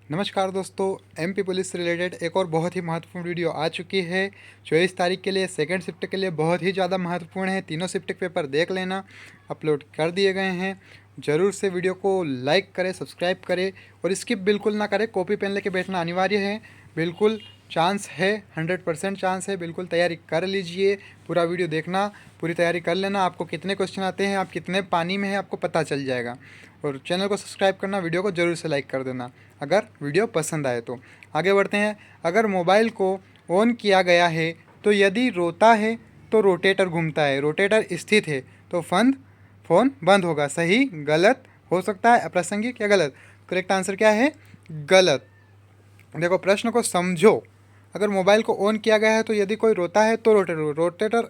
नमस्कार दोस्तों, MP police से रिलेटेड एक और बहुत ही महत्वपूर्ण वीडियो आ चुकी है। 24 तारीख के लिए सेकंड शिफ्ट के लिए बहुत ही ज़्यादा महत्वपूर्ण है। तीनों शिफ्ट के पेपर देख लेना, अपलोड कर दिए गए हैं। ज़रूर से वीडियो को लाइक करें, सब्सक्राइब करें और स्किप बिल्कुल ना करें। कॉपी पेन लेके बैठना अनिवार्य है। बिल्कुल चांस है, 100% चांस है। बिल्कुल तैयारी कर लीजिए, पूरा वीडियो देखना, पूरी तैयारी कर लेना। आपको कितने क्वेश्चन आते हैं, आप कितने पानी में हैं, आपको पता चल जाएगा। और चैनल को सब्सक्राइब करना, वीडियो को ज़रूर से लाइक कर देना अगर वीडियो पसंद आए तो। आगे बढ़ते हैं। अगर मोबाइल को ऑन किया गया है तो यदि रोता है तो रोटेटर घूमता है, रोटेटर स्थित है तो फ़ोन बंद होगा। सही, गलत, हो सकता है अप्रासंगिक या गलत। करेक्ट आंसर क्या है? गलत। देखो, प्रश्न को समझो। अगर मोबाइल को ऑन किया गया है तो यदि कोई रोता है तो रोटेटर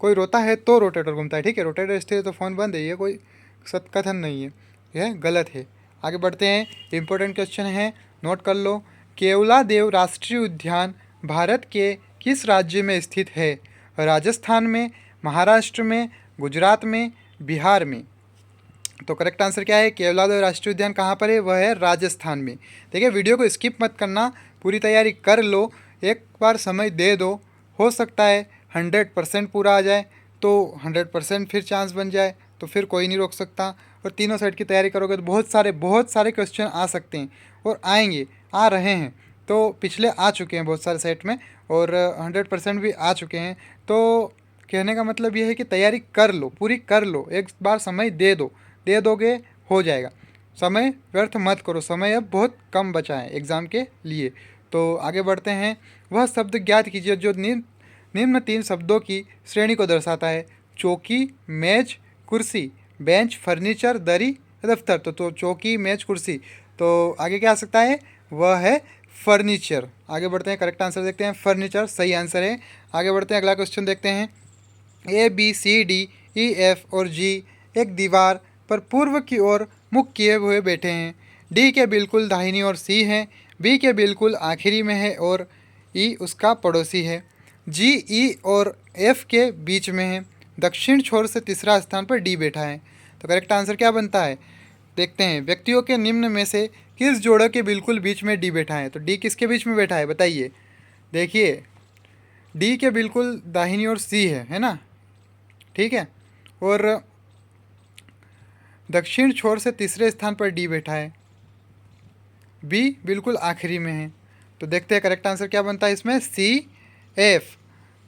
कोई रोता है तो रोटेटर घूमता है। ठीक है, रोटेटर स्थिर है तो फ़ोन बंद है, ये कोई सत्कथन नहीं है, यह गलत है। आगे बढ़ते हैं। इंपॉर्टेंट क्वेश्चन है, नोट कर लो। केवलादेव राष्ट्रीय उद्यान भारत के किस राज्य में स्थित है? राजस्थान में, महाराष्ट्र में, गुजरात में, बिहार में। तो करेक्ट आंसर क्या है? केवलादेव राष्ट्रीय उद्यान कहाँ पर है? वह है राजस्थान में। देखिए, वीडियो को स्किप मत करना, पूरी तैयारी कर लो, एक बार समय दे दो। हो सकता है 100% पूरा आ जाए तो 100% फिर चांस बन जाए, तो फिर कोई नहीं रोक सकता। और तीनों सेट की तैयारी करोगे तो बहुत सारे क्वेश्चन आ सकते हैं और आएंगे, आ रहे हैं। तो पिछले आ चुके हैं बहुत सारे सेट में और 100% भी आ चुके हैं। तो कहने का मतलब ये है कि तैयारी कर लो, पूरी कर लो, एक बार समय दे दोगे, हो जाएगा। समय व्यर्थ मत करो, समय अब बहुत कम बचा है एग्ज़ाम के लिए। तो आगे बढ़ते हैं। वह शब्द ज्ञात कीजिए जो निम्न 3 शब्दों की श्रेणी को दर्शाता है। चौकी, मेज, कुर्सी, बेंच, फर्नीचर, दरी, दफ्तर। तो चौकी, मेज, कुर्सी। तो आगे क्या आ सकता है? वह है फर्नीचर। आगे बढ़ते हैं, करेक्ट आंसर देखते हैं, फर्नीचर सही आंसर है। आगे बढ़ते हैं, अगला क्वेश्चन देखते हैं। ABCDEF और G एक दीवार पर पूर्व की ओर मुख किए हुए बैठे हैं। D के बिल्कुल दाहिनी ओर C है, B के बिल्कुल आखिरी में है और E उसका पड़ोसी है। G, E और F के बीच में है। दक्षिण छोर से तीसरा स्थान पर D बैठा है। तो करेक्ट आंसर क्या बनता है? देखते हैं। व्यक्तियों के निम्न में से किस जोड़े के बिल्कुल बीच में D बैठा है? तो D किसके बीच में बैठा है, बताइए। देखिए, D के बिल्कुल दाहिनी ओर C है ना, ठीक है। और दक्षिण छोर से तीसरे स्थान पर डी बैठा है, बी बिल्कुल आखिरी में है। तो देखते हैं करेक्ट आंसर क्या बनता है इसमें, सी एफ।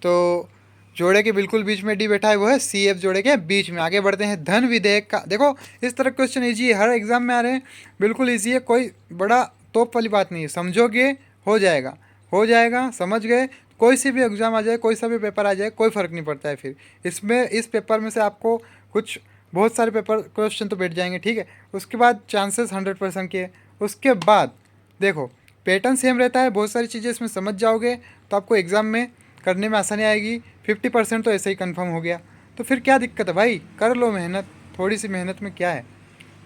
तो जोड़े के बिल्कुल बीच में डी बैठा है, वो है सी एफ, जोड़े के बीच में। आगे बढ़ते हैं। धन विधेयक का, देखो इस तरह क्वेश्चन ईजी है, हर एग्जाम में आ रहे हैं, बिल्कुल ईजी है, कोई बड़ा तोप वाली बात नहीं है। समझोगे हो जाएगा, हो जाएगा, समझ गए। कोई सी भी एग्ज़ाम आ जाए, कोई सा भी पेपर आ जाए, कोई फ़र्क नहीं पड़ता है फिर इसमें। इस पेपर में से आपको कुछ बहुत सारे पेपर क्वेश्चन तो बैठ जाएंगे, ठीक है। उसके बाद चांसेस 100% के। उसके बाद देखो, पैटर्न सेम रहता है, बहुत सारी चीज़ें इसमें समझ जाओगे तो आपको एग्ज़ाम में करने में आसानी आएगी। 50% तो ऐसे ही कंफर्म हो गया, तो फिर क्या दिक्कत है भाई, कर लो मेहनत, थोड़ी सी मेहनत में क्या है।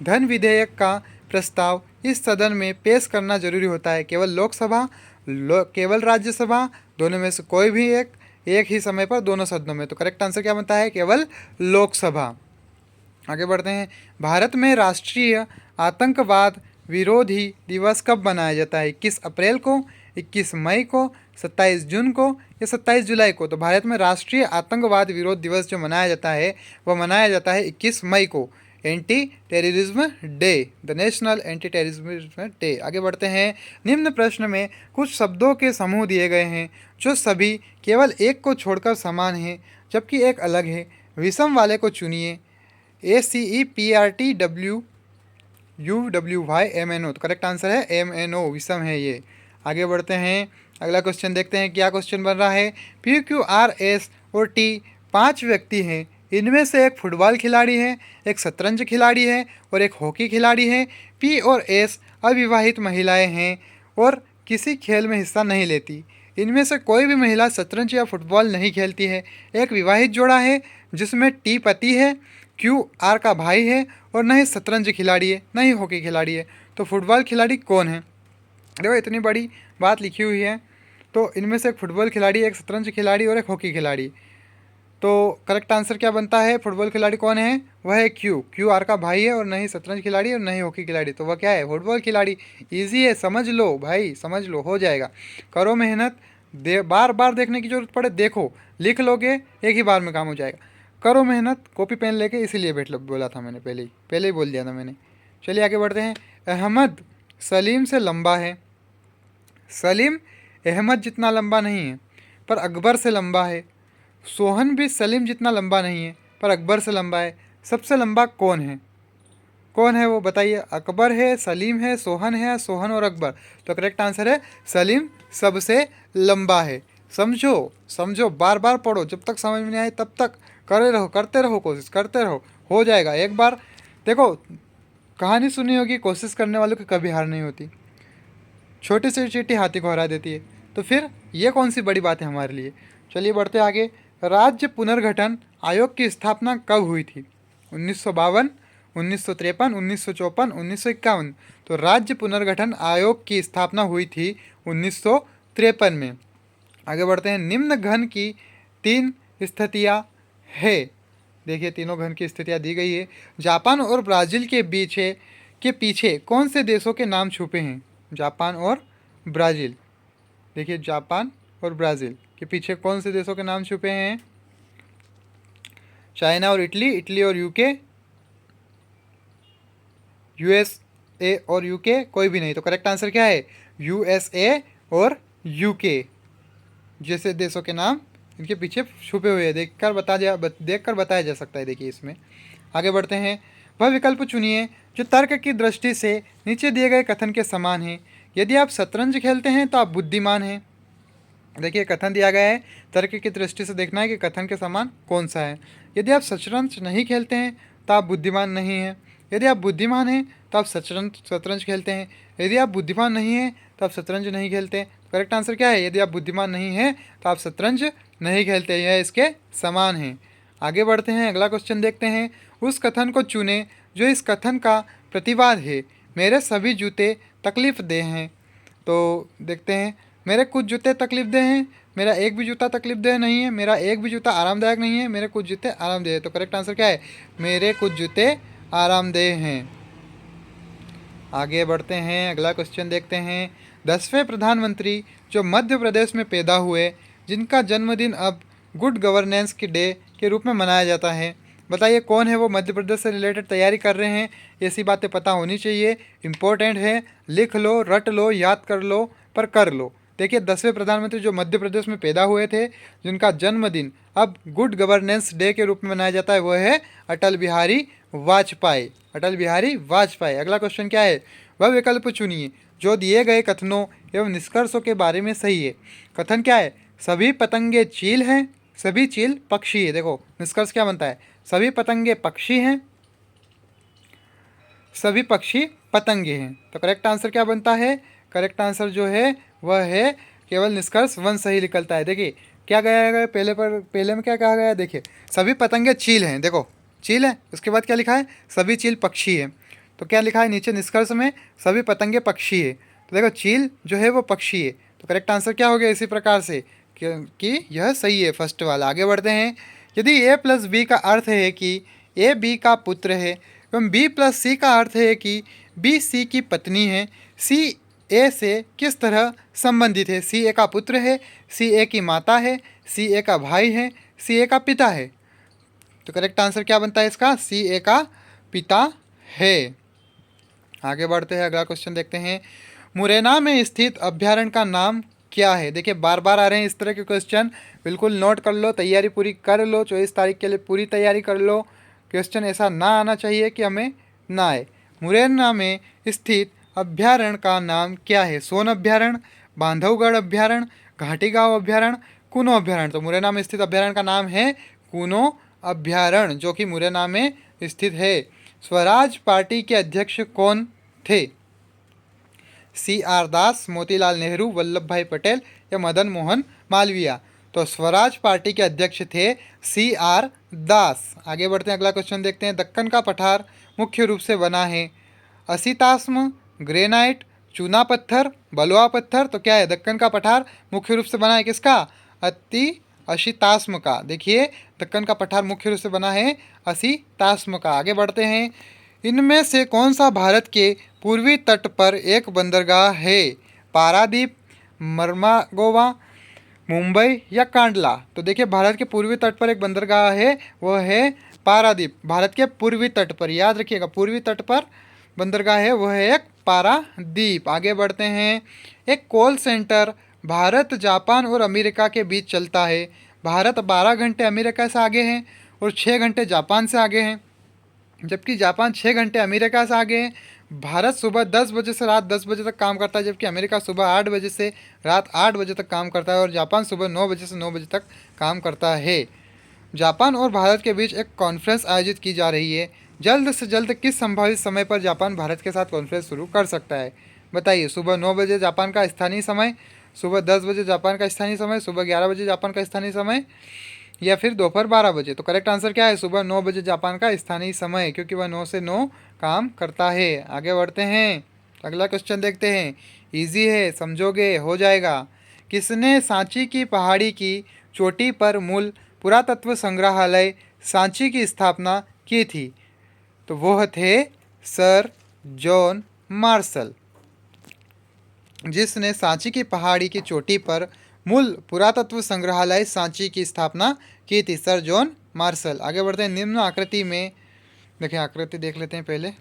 धन विधेयक का प्रस्ताव इस सदन में पेश करना जरूरी होता है। केवल लोकसभा, केवल राज्यसभा, दोनों में से कोई भी एक ही समय पर दोनों सदनों में। तो करेक्ट आंसर क्या बनता है? केवल लोकसभा। आगे बढ़ते हैं। भारत में राष्ट्रीय आतंकवाद विरोधी दिवस कब मनाया जाता है? 21 अप्रैल को, 21 मई को, 27 जून को या 27 जुलाई को? तो भारत में राष्ट्रीय आतंकवाद विरोध दिवस जो मनाया जाता है वह मनाया जाता है 21 मई को, anti terrorism day, the national anti terrorism day. आगे बढ़ते हैं। निम्न प्रश्न में कुछ शब्दों के समूह दिए गए हैं जो सभी केवल एक को छोड़कर समान हैं जबकि एक अलग है। विषम वाले को चुनिए। ACEPRTWUWYMNO। तो करेक्ट आंसर है MNO, विषम है ये। आगे बढ़ते हैं, अगला क्वेश्चन देखते हैं क्या क्वेश्चन बन रहा है। PQRS और T 5 व्यक्ति हैं, इनमें से एक फुटबॉल खिलाड़ी है, एक शतरंज खिलाड़ी है और एक हॉकी खिलाड़ी है। P और S अविवाहित महिलाएं हैं और किसी खेल में हिस्सा नहीं लेती। इनमें से कोई भी महिला शतरंज या फुटबॉल नहीं खेलती है। एक विवाहित जोड़ा है जिसमें T पति है, QR का भाई है और न ही शतरंज खिलाड़ी है, न ही हॉकी खिलाड़ी है। तो फुटबॉल खिलाड़ी कौन है? देखो, इतनी बड़ी बात लिखी हुई है, तो इनमें से एक फुटबॉल खिलाड़ी, एक शतरंज खिलाड़ी और एक हॉकी खिलाड़ी। तो करेक्ट आंसर क्या बनता है? फुटबॉल खिलाड़ी कौन है? वह है क्यू। क्यू आर का भाई है और न ही शतरंज खिलाड़ी और न ही हॉकी खिलाड़ी, तो वह क्या है? फुटबॉल खिलाड़ी। इजी है, समझ लो भाई, समझ लो, हो जाएगा। करो मेहनत, बार बार देखने की जरूरत पड़े, देखो लिख लोगे एक ही बार में काम हो जाएगा। करो मेहनत, कॉपी पेन लेके, इसीलिए बोला था मैंने, पहले ही बोल दिया था मैंने। चलिए आगे बढ़ते हैं। अहमद सलीम से लंबा है। सलीम अहमद जितना लंबा नहीं है पर अकबर से लंबा है। सोहन भी सलीम जितना लंबा नहीं है पर अकबर से लंबा है। सबसे लंबा कौन है? कौन है वो बताइए? अकबर है, सलीम है, सोहन है, सोहन और अकबर। तो करेक्ट आंसर है सलीम सबसे लंबा है। समझो समझो, बार बार पढ़ो, जब तक समझ में नहीं आए तब तक करे रहो, करते रहो, कोशिश करते रहो, हो जाएगा एक बार। देखो, कहानी सुनी होगी, कोशिश करने वालों की कभी हार नहीं होती। छोटी सी चींटी हाथी को हरा देती है, तो फिर ये कौन सी बड़ी बात है हमारे लिए। चलिए बढ़ते आगे। राज्य पुनर्गठन आयोग की स्थापना कब हुई थी? 1952, 1953, 1954, 1951। तो राज्य पुनर्गठन आयोग की स्थापना हुई थी 1953 में। आगे बढ़ते हैं। निम्न घन की 3 स्थितियाँ है। देखिए तीनों घन की स्थितियाँ दी गई है। जापान और ब्राज़ील के पीछे कौन से देशों के नाम छुपे हैं? जापान और ब्राज़ील। देखिए जापान और ब्राज़ील के पीछे कौन से देशों के नाम छुपे हैं? चाइना और इटली, इटली और यूके, यूएसए और यूके, कोई भी नहीं। तो करेक्ट आंसर क्या है? यूएसए और यूके जैसे देशों के नाम इनके पीछे छुपे हुए हैं। देखकर बताया जा सकता है। देखिए इसमें आगे बढ़ते हैं। वह विकल्प चुनिए जो तर्क की दृष्टि से नीचे दिए गए कथन के समान है। यदि आप शतरंज खेलते हैं तो आप बुद्धिमान हैं। देखिए कथन दिया गया है, तर्क की दृष्टि से देखना है कि कथन के समान कौन सा है। यदि आप शतरंज नहीं खेलते हैं तो आप बुद्धिमान नहीं हैं। यदि आप बुद्धिमान हैं तो आप शतरंज खेलते हैं। यदि आप बुद्धिमान नहीं हैं तो आप शतरंज नहीं खेलते। करेक्ट आंसर क्या है? यदि आप बुद्धिमान नहीं हैं तो आप शतरंज नहीं खेलते, यह इसके समान है। आगे बढ़ते हैं, अगला क्वेश्चन देखते हैं। उस कथन को चुने जो इस कथन का प्रतिवाद है। मेरे सभी जूते तकलीफ देह हैं। तो देखते हैं, मेरे कुछ जूते तकलीफ देह हैं, मेरा एक भी जूता तकलीफ देह नहीं है, मेरा एक भी जूता आरामदायक नहीं है, मेरे कुछ जूते आरामदेह है। तो करेक्ट आंसर क्या है? मेरे कुछ जूते आरामदेह हैं। आगे बढ़ते हैं, अगला क्वेश्चन देखते हैं। 10वें प्रधानमंत्री जो मध्य प्रदेश में पैदा हुए, जिनका जन्मदिन अब गुड गवर्नेंस के डे के रूप में मनाया जाता है, बताइए कौन है वो? मध्य प्रदेश से रिलेटेड तैयारी कर रहे हैं, ऐसी बातें पता होनी चाहिए, इंपॉर्टेंट है। लिख लो, रट लो, याद कर लो, पर कर लो। देखिए 10वें प्रधानमंत्री जो मध्य प्रदेश में पैदा हुए थे, जिनका जन्मदिन अब गुड गवर्नेंस डे के रूप में मनाया जाता है, वह है अटल बिहारी वाजपेयी। अटल बिहारी वाजपेयी। अगला क्वेश्चन क्या है? वह विकल्प चुनिए जो दिए गए कथनों एवं निष्कर्षों के बारे में सही है। कथन क्या है? सभी पतंगे चील हैं, सभी चील पक्षी है। देखो निष्कर्ष क्या बनता है? सभी पतंगे पक्षी हैं, सभी पक्षी पतंगे हैं। तो करेक्ट आंसर क्या बनता है? करेक्ट आंसर जो है वह है केवल निष्कर्ष 1 सही निकलता है। देखिए क्या गया है पहले में क्या कहा गया है? देखिए सभी पतंगे चील हैं, देखो चील है, उसके बाद क्या लिखा है? सभी चील पक्षी है। तो क्या लिखा है नीचे निष्कर्ष में? सभी पतंगे पक्षी है। तो देखो चील जो है वो पक्षी है। तो करेक्ट आंसर क्या हो गया इसी प्रकार से कि यह सही है, फर्स्ट वाला। आगे बढ़ते हैं। यदि a प्लस बी का अर्थ है कि a बी का पुत्र है एवं b प्लस सी का अर्थ है कि b सी की पत्नी है, c a से किस तरह संबंधित है? c a का पुत्र है, c a की माता है, c a का भाई है, c a का पिता है। तो करेक्ट आंसर क्या बनता है इसका? c a का पिता है। आगे बढ़ते हैं, अगला क्वेश्चन देखते हैं। मुरैना में स्थित अभ्यारण्य का नाम क्या है? देखिए बार बार आ रहे हैं इस तरह के क्वेश्चन, बिल्कुल नोट कर लो, तैयारी पूरी कर लो, 24 तारीख के लिए पूरी तैयारी कर लो। क्वेश्चन ऐसा ना आना चाहिए कि हमें ना आए। मुरैना में स्थित अभ्यारण्य का नाम क्या है? सोन अभ्यारण्य, बांधवगढ़ अभ्यारण्य, घाटी गाँव अभ्यारण्य, कुनो अभ्यारण्य। तो मुरैना में स्थित अभ्यारण्य का नाम है कुनो अभ्यारण्य, जो कि मुरैना में स्थित है। स्वराज पार्टी के अध्यक्ष कौन थे? CR दास, मोतीलाल नेहरू, वल्लभ भाई पटेल या मदन मोहन मालवीय। तो स्वराज पार्टी के अध्यक्ष थे CR दास। आगे बढ़ते हैं, अगला क्वेश्चन देखते हैं। दक्कन का पठार मुख्य रूप से बना है असितास्म, ग्रेनाइट, चूना पत्थर, बलुआ पत्थर। तो क्या है? दक्कन का पठार मुख्य रूप से बना है किसका? अशीताश्म का। देखिए दक्कन का पठार मुख्य रूप से बना है अशीताश्म का। आगे बढ़ते हैं, इनमें से कौन सा भारत के पूर्वी तट पर एक बंदरगाह है? पारादीप, मरमागोवा, मुंबई या कांडला? तो देखिए भारत के पूर्वी तट पर एक बंदरगाह है, वो है पारादीप। भारत के पूर्वी तट पर, याद रखिएगा, पूर्वी तट पर बंदरगाह है, वो है एक पारादीप। आगे बढ़ते हैं, एक कॉल सेंटर भारत, जापान और अमेरिका के बीच चलता है। भारत 12 घंटे अमेरिका से आगे हैं और 6 घंटे जापान से आगे हैं, जबकि जापान 6 घंटे अमेरिका से आगे हैं। भारत सुबह 10 बजे से रात 10 बजे तक काम करता है, जबकि अमेरिका सुबह 8 बजे से रात 8 बजे तक काम करता है और जापान सुबह 9 बजे से 9 बजे तक काम करता है। जापान और भारत के बीच एक कॉन्फ्रेंस आयोजित की जा रही है। जल्द से जल्द किस संभावित समय पर जापान भारत के साथ कॉन्फ्रेंस शुरू कर सकता है? बताइए। सुबह 9 बजे जापान का स्थानीय समय, सुबह 10 बजे जापान का स्थानीय समय, सुबह 11 बजे जापान का स्थानीय समय, या फिर दोपहर 12 बजे? तो करेक्ट आंसर क्या है? सुबह 9 बजे जापान का स्थानीय समय, क्योंकि वह 9 से 9 काम करता है। आगे बढ़ते हैं, अगला क्वेश्चन देखते हैं। इजी है, समझोगे हो जाएगा। किसने सांची की पहाड़ी की चोटी पर मूल पुरातत्व संग्रहालय सांची की स्थापना की थी? तो वह थे सर जॉन मार्शल, जिसने सांची की पहाड़ी की चोटी पर मूल पुरातत्व संग्रहालय सांची की स्थापना की थी, सर जॉन मार्शल। आगे बढ़ते हैं, निम्न आकृति में, देखिए आकृति देख लेते हैं पहले।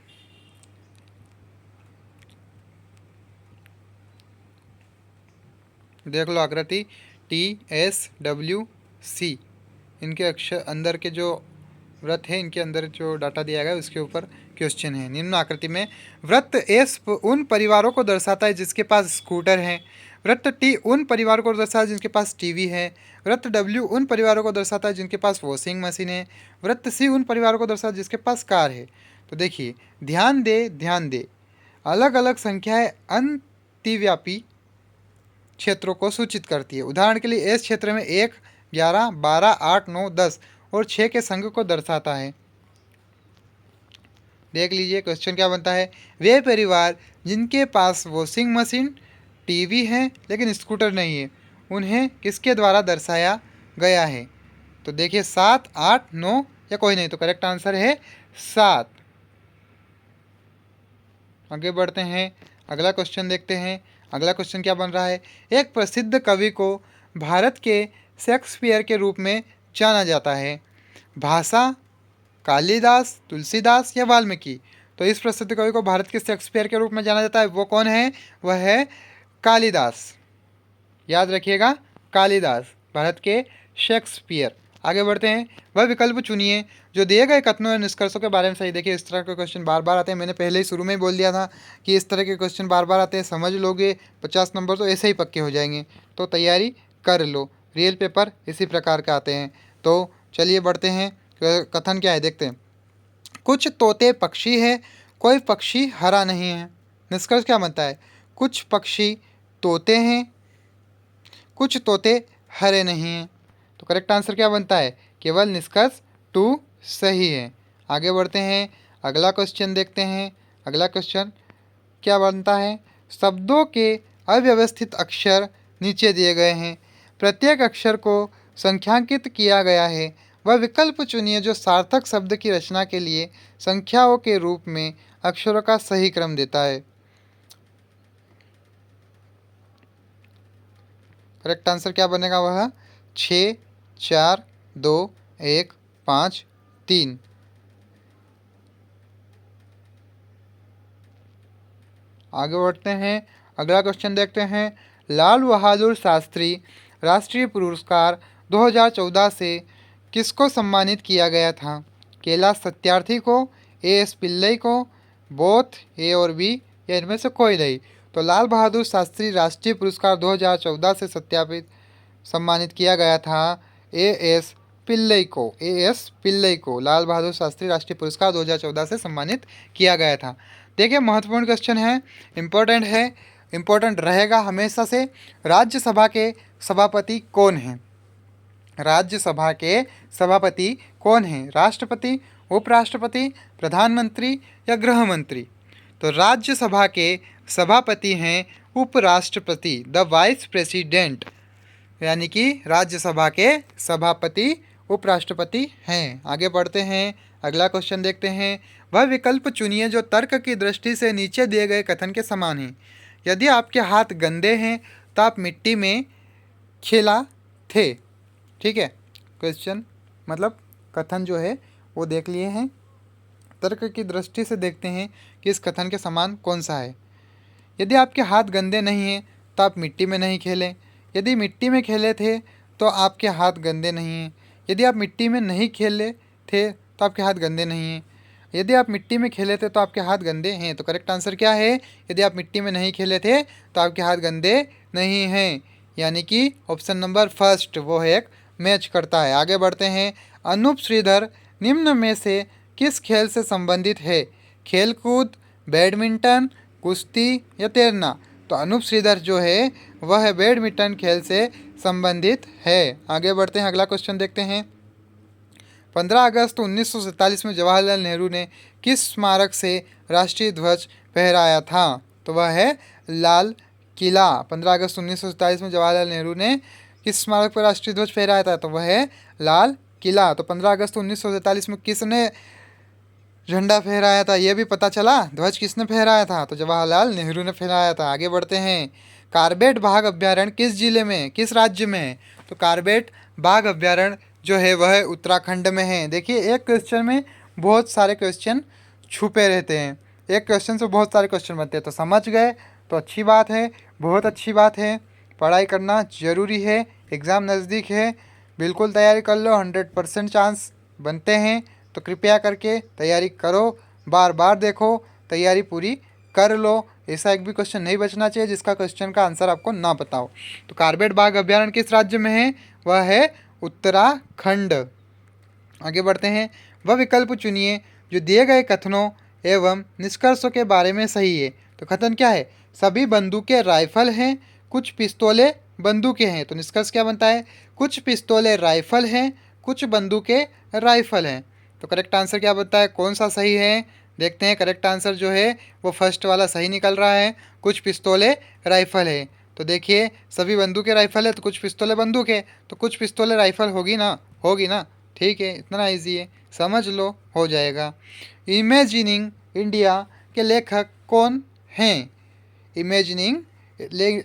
देख लो आकृति TSWC, इनके अक्षर अंदर के जो वृत्त है, इनके अंदर जो डाटा दिया गया है उसके ऊपर क्वेश्चन है। निम्न आकृति में वृत्त एस उन परिवारों को दर्शाता है जिसके पास स्कूटर है। वृत्त टी उन परिवारों को दर्शाता है जिनके पास टीवी है। वृत्त डब्ल्यू उन परिवारों को दर्शाता है जिनके पास वॉशिंग मशीन है। वृत्त सी उन परिवारों को दर्शाता है जिसके पास कार है। तो देखिए ध्यान दे, अलग अलग संख्याएं अतिव्यापी क्षेत्रों को सूचित करती है। उदाहरण के लिए एस क्षेत्र में 1, 11, 12, 8, 9, 10 और 6 के संघ को दर्शाता है। देख लीजिए क्वेश्चन क्या बनता है। वे परिवार जिनके पास वॉशिंग मशीन, टीवी है लेकिन स्कूटर नहीं है, उन्हें किसके द्वारा दर्शाया गया है? तो देखिए 7, 8, 9 या कोई नहीं? तो करेक्ट आंसर है 7। आगे बढ़ते हैं, अगला क्वेश्चन देखते हैं। अगला क्वेश्चन क्या बन रहा है। एक प्रसिद्ध कवि को भारत के शेक्सपियर के रूप में जाना जाता है। भाषा, कालिदास, तुलसीदास या वाल्मीकि? तो इस प्रसिद्ध कवि को भारत के शेक्सपियर के रूप में जाना जाता है, वो कौन है? वह है कालिदास। याद रखिएगा, कालिदास भारत के शेक्सपियर। आगे बढ़ते हैं, वह विकल्प चुनिए जो दिए गए कथनों और निष्कर्षों के बारे में सही। देखिए इस तरह के क्वेश्चन बार बार आते हैं, मैंने पहले ही शुरू में ही बोल दिया था कि इस तरह के क्वेश्चन बार बार आते हैं, समझ लोगे 50 नंबर तो ऐसे ही पक्के हो जाएंगे, तो तैयारी कर लो। रियल पेपर इसी प्रकार के आते हैं। तो चलिए बढ़ते हैं, कथन क्या है देखते हैं। कुछ तोते पक्षी है, कोई पक्षी हरा नहीं है। निष्कर्ष क्या बनता है? कुछ पक्षी तोते हैं, कुछ तोते हरे नहीं हैं। तो करेक्ट आंसर क्या बनता है? केवल निष्कर्ष 2 सही है। आगे बढ़ते हैं, अगला क्वेश्चन देखते हैं। अगला क्वेश्चन क्या बनता है। शब्दों के अव्यवस्थित अक्षर नीचे दिए गए हैं, प्रत्येक अक्षर को संख्यांकित किया गया है। वह विकल्प चुनिए जो सार्थक शब्द की रचना के लिए संख्याओं के रूप में अक्षरों का सही क्रम देता है। करेक्ट आंसर क्या बनेगा? वह 6, 4, 2, 1, 5, 3। आगे बढ़ते हैं, अगला क्वेश्चन देखते हैं। लाल बहादुर शास्त्री राष्ट्रीय पुरस्कार 2014 से किसको सम्मानित किया गया था? कैलाश सत्यार्थी को, एस पिल्लई को, बोथ ए और बी या इनमें से कोई नहीं? तो लाल बहादुर शास्त्री राष्ट्रीय पुरस्कार 2014 से सम्मानित किया गया था एस पिल्लई को। लाल बहादुर शास्त्री राष्ट्रीय पुरस्कार 2014 से सम्मानित किया गया था। देखिए महत्वपूर्ण क्वेश्चन है, इम्पोर्टेंट है, इम्पोर्टेंट रहेगा हमेशा से। राज्यसभा के सभापति कौन हैं? राज्यसभा के सभापति कौन हैं? राष्ट्रपति, उपराष्ट्रपति, प्रधानमंत्री या गृह मंत्री? तो राज्यसभा के सभापति हैं उपराष्ट्रपति, द वाइस प्रेसिडेंट। यानी कि राज्यसभा के सभापति उपराष्ट्रपति हैं। आगे बढ़ते हैं, अगला क्वेश्चन देखते हैं। वह विकल्प चुनिए जो तर्क की दृष्टि से नीचे दिए गए कथन के समान है। यदि आपके हाथ गंदे हैं तो आप मिट्टी में खेला थे। ठीक है, क्वेश्चन मतलब कथन जो है वो देख लिए हैं। तर्क की दृष्टि से देखते हैं कि इस कथन के समान कौन सा है। यदि आपके हाथ गंदे नहीं हैं तो आप मिट्टी में नहीं खेलें। यदि मिट्टी में खेले थे तो आपके हाथ गंदे नहीं हैं। यदि आप मिट्टी में नहीं खेले थे तो आपके हाथ गंदे नहीं हैं। यदि आप मिट्टी में खेले थे तो आपके हाथ गंदे हैं। तो करेक्ट आंसर क्या है? यदि आप मिट्टी में नहीं खेले थे तो आपके हाथ गंदे नहीं हैं, यानी कि ऑप्शन नंबर फर्स्ट वो है एक मैच करता है। आगे बढ़ते हैं। अनूप श्रीधर निम्न में से किस खेल से संबंधित है? खेलकूद, बैडमिंटन, कुश्ती या तैरना? तो अनूप श्रीधर जो है वह बैडमिंटन खेल से संबंधित है। आगे बढ़ते हैं, अगला क्वेश्चन देखते हैं। 15 अगस्त 1947 में जवाहरलाल नेहरू ने किस स्मारक से राष्ट्रीय ध्वज फहराया था? तो वह है लाल किला। 15 अगस्त 1947 में जवाहरलाल नेहरू ने किस स्मारक पर राष्ट्रीय ध्वज फहराया था? तो वह है लाल किला। तो 15 अगस्त 1947 में किसने झंडा फहराया था ये भी पता चला। ध्वज किसने फहराया था? तो जवाहरलाल नेहरू ने फहराया था। आगे बढ़ते हैं। कार्बेट बाघ अभ्यारण्य किस जिले में, किस राज्य में है? तो कार्बेट बाघ अभ्यारण्य जो है वह उत्तराखंड में है। देखिए, एक क्वेश्चन में बहुत सारे क्वेश्चन छुपे रहते हैं, एक क्वेश्चन से बहुत सारे क्वेश्चन बनते हैं। तो समझ गए तो अच्छी बात है, बहुत अच्छी बात है। पढ़ाई करना ज़रूरी है, एग्ज़ाम नज़दीक है, बिल्कुल तैयारी कर लो। 100% चांस बनते हैं, तो कृपया करके तैयारी करो, बार बार देखो, तैयारी पूरी कर लो। ऐसा एक भी क्वेश्चन नहीं बचना चाहिए जिसका क्वेश्चन का आंसर आपको ना पता हो। तो कार्बेट बाघ अभ्यारण्य किस राज्य में है? वह है उत्तराखंड। आगे बढ़ते हैं। वह विकल्प चुनिए जो दिए गए कथनों एवं निष्कर्षों के बारे में सही है। तो कथन क्या है? सभी बंदूकें राइफल हैं, कुछ पिस्तौलें बंदूकें हैं। तो निष्कर्ष क्या बनता है? कुछ पिस्तौलें राइफल हैं, कुछ बंदूकें राइफल हैं। तो करेक्ट आंसर क्या बनता है? कौन सा सही है? देखते हैं। करेक्ट आंसर जो है वो फर्स्ट वाला सही निकल रहा है, कुछ पिस्तौलें राइफल है। तो देखिए, सभी बंदूकें राइफल है तो कुछ पिस्तौलें बंदूक है, तो कुछ पिस्तौलें राइफल होगी ना, होगी ना। ठीक है, इतना ईजी है, समझ लो, हो जाएगा। इमेजिनिंग इंडिया के लेखक कौन हैं? इमेजिनिंग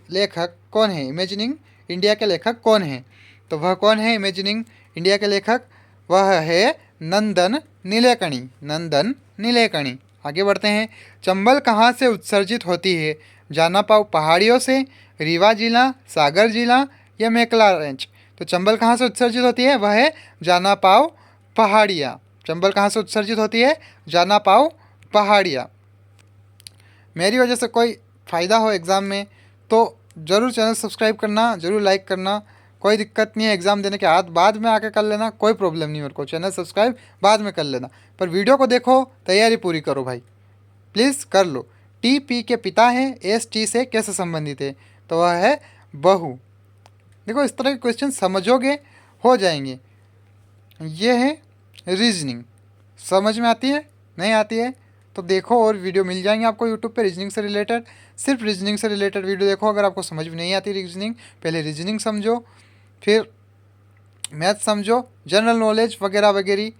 लेखक कौन है? इमेजिनिंग इंडिया के लेखक कौन हैं? तो वह कौन है इमेजिनिंग इंडिया के लेखक? वह है नंदन नीलेकणी। नंदन नीलेकणी। आगे बढ़ते हैं। चंबल कहाँ से उत्सर्जित होती है? जानापाव पहाड़ियों से, रीवा जिला, सागर जिला या मेकला रेंज? तो चंबल कहाँ से उत्सर्जित होती है? वह है जानापाव पहाड़ियाँ। चंबल कहाँ से उत्सर्जित होती है? जानापाव पहाड़ियाँ। मेरी वजह से कोई फ़ायदा हो एग्ज़ाम में तो ज़रूर चैनल सब्सक्राइब करना, ज़रूर लाइक करना। कोई दिक्कत नहीं है, एग्ज़ाम देने के बाद में आके कर लेना, कोई प्रॉब्लम नहीं मेरे को। चैनल सब्सक्राइब बाद में कर लेना, पर वीडियो को देखो, तैयारी पूरी करो भाई, प्लीज़ कर लो। टी पी के पिता हैं, एस टी से कैसे संबंधित है? तो वह है बहू। देखो, इस तरह के क्वेश्चन समझोगे हो जाएंगे। ये है रीजनिंग। समझ में आती है? नहीं आती है तो देखो, और वीडियो मिल जाएंगे आपको यूट्यूब पे रीजनिंग से रिलेटेड। सिर्फ रीजनिंग से रिलेटेड वीडियो देखो। अगर आपको समझ में नहीं आती रीजनिंग, पहले रीजनिंग समझो, फिर मैथ समझो, जनरल नॉलेज वगैरह वगैरह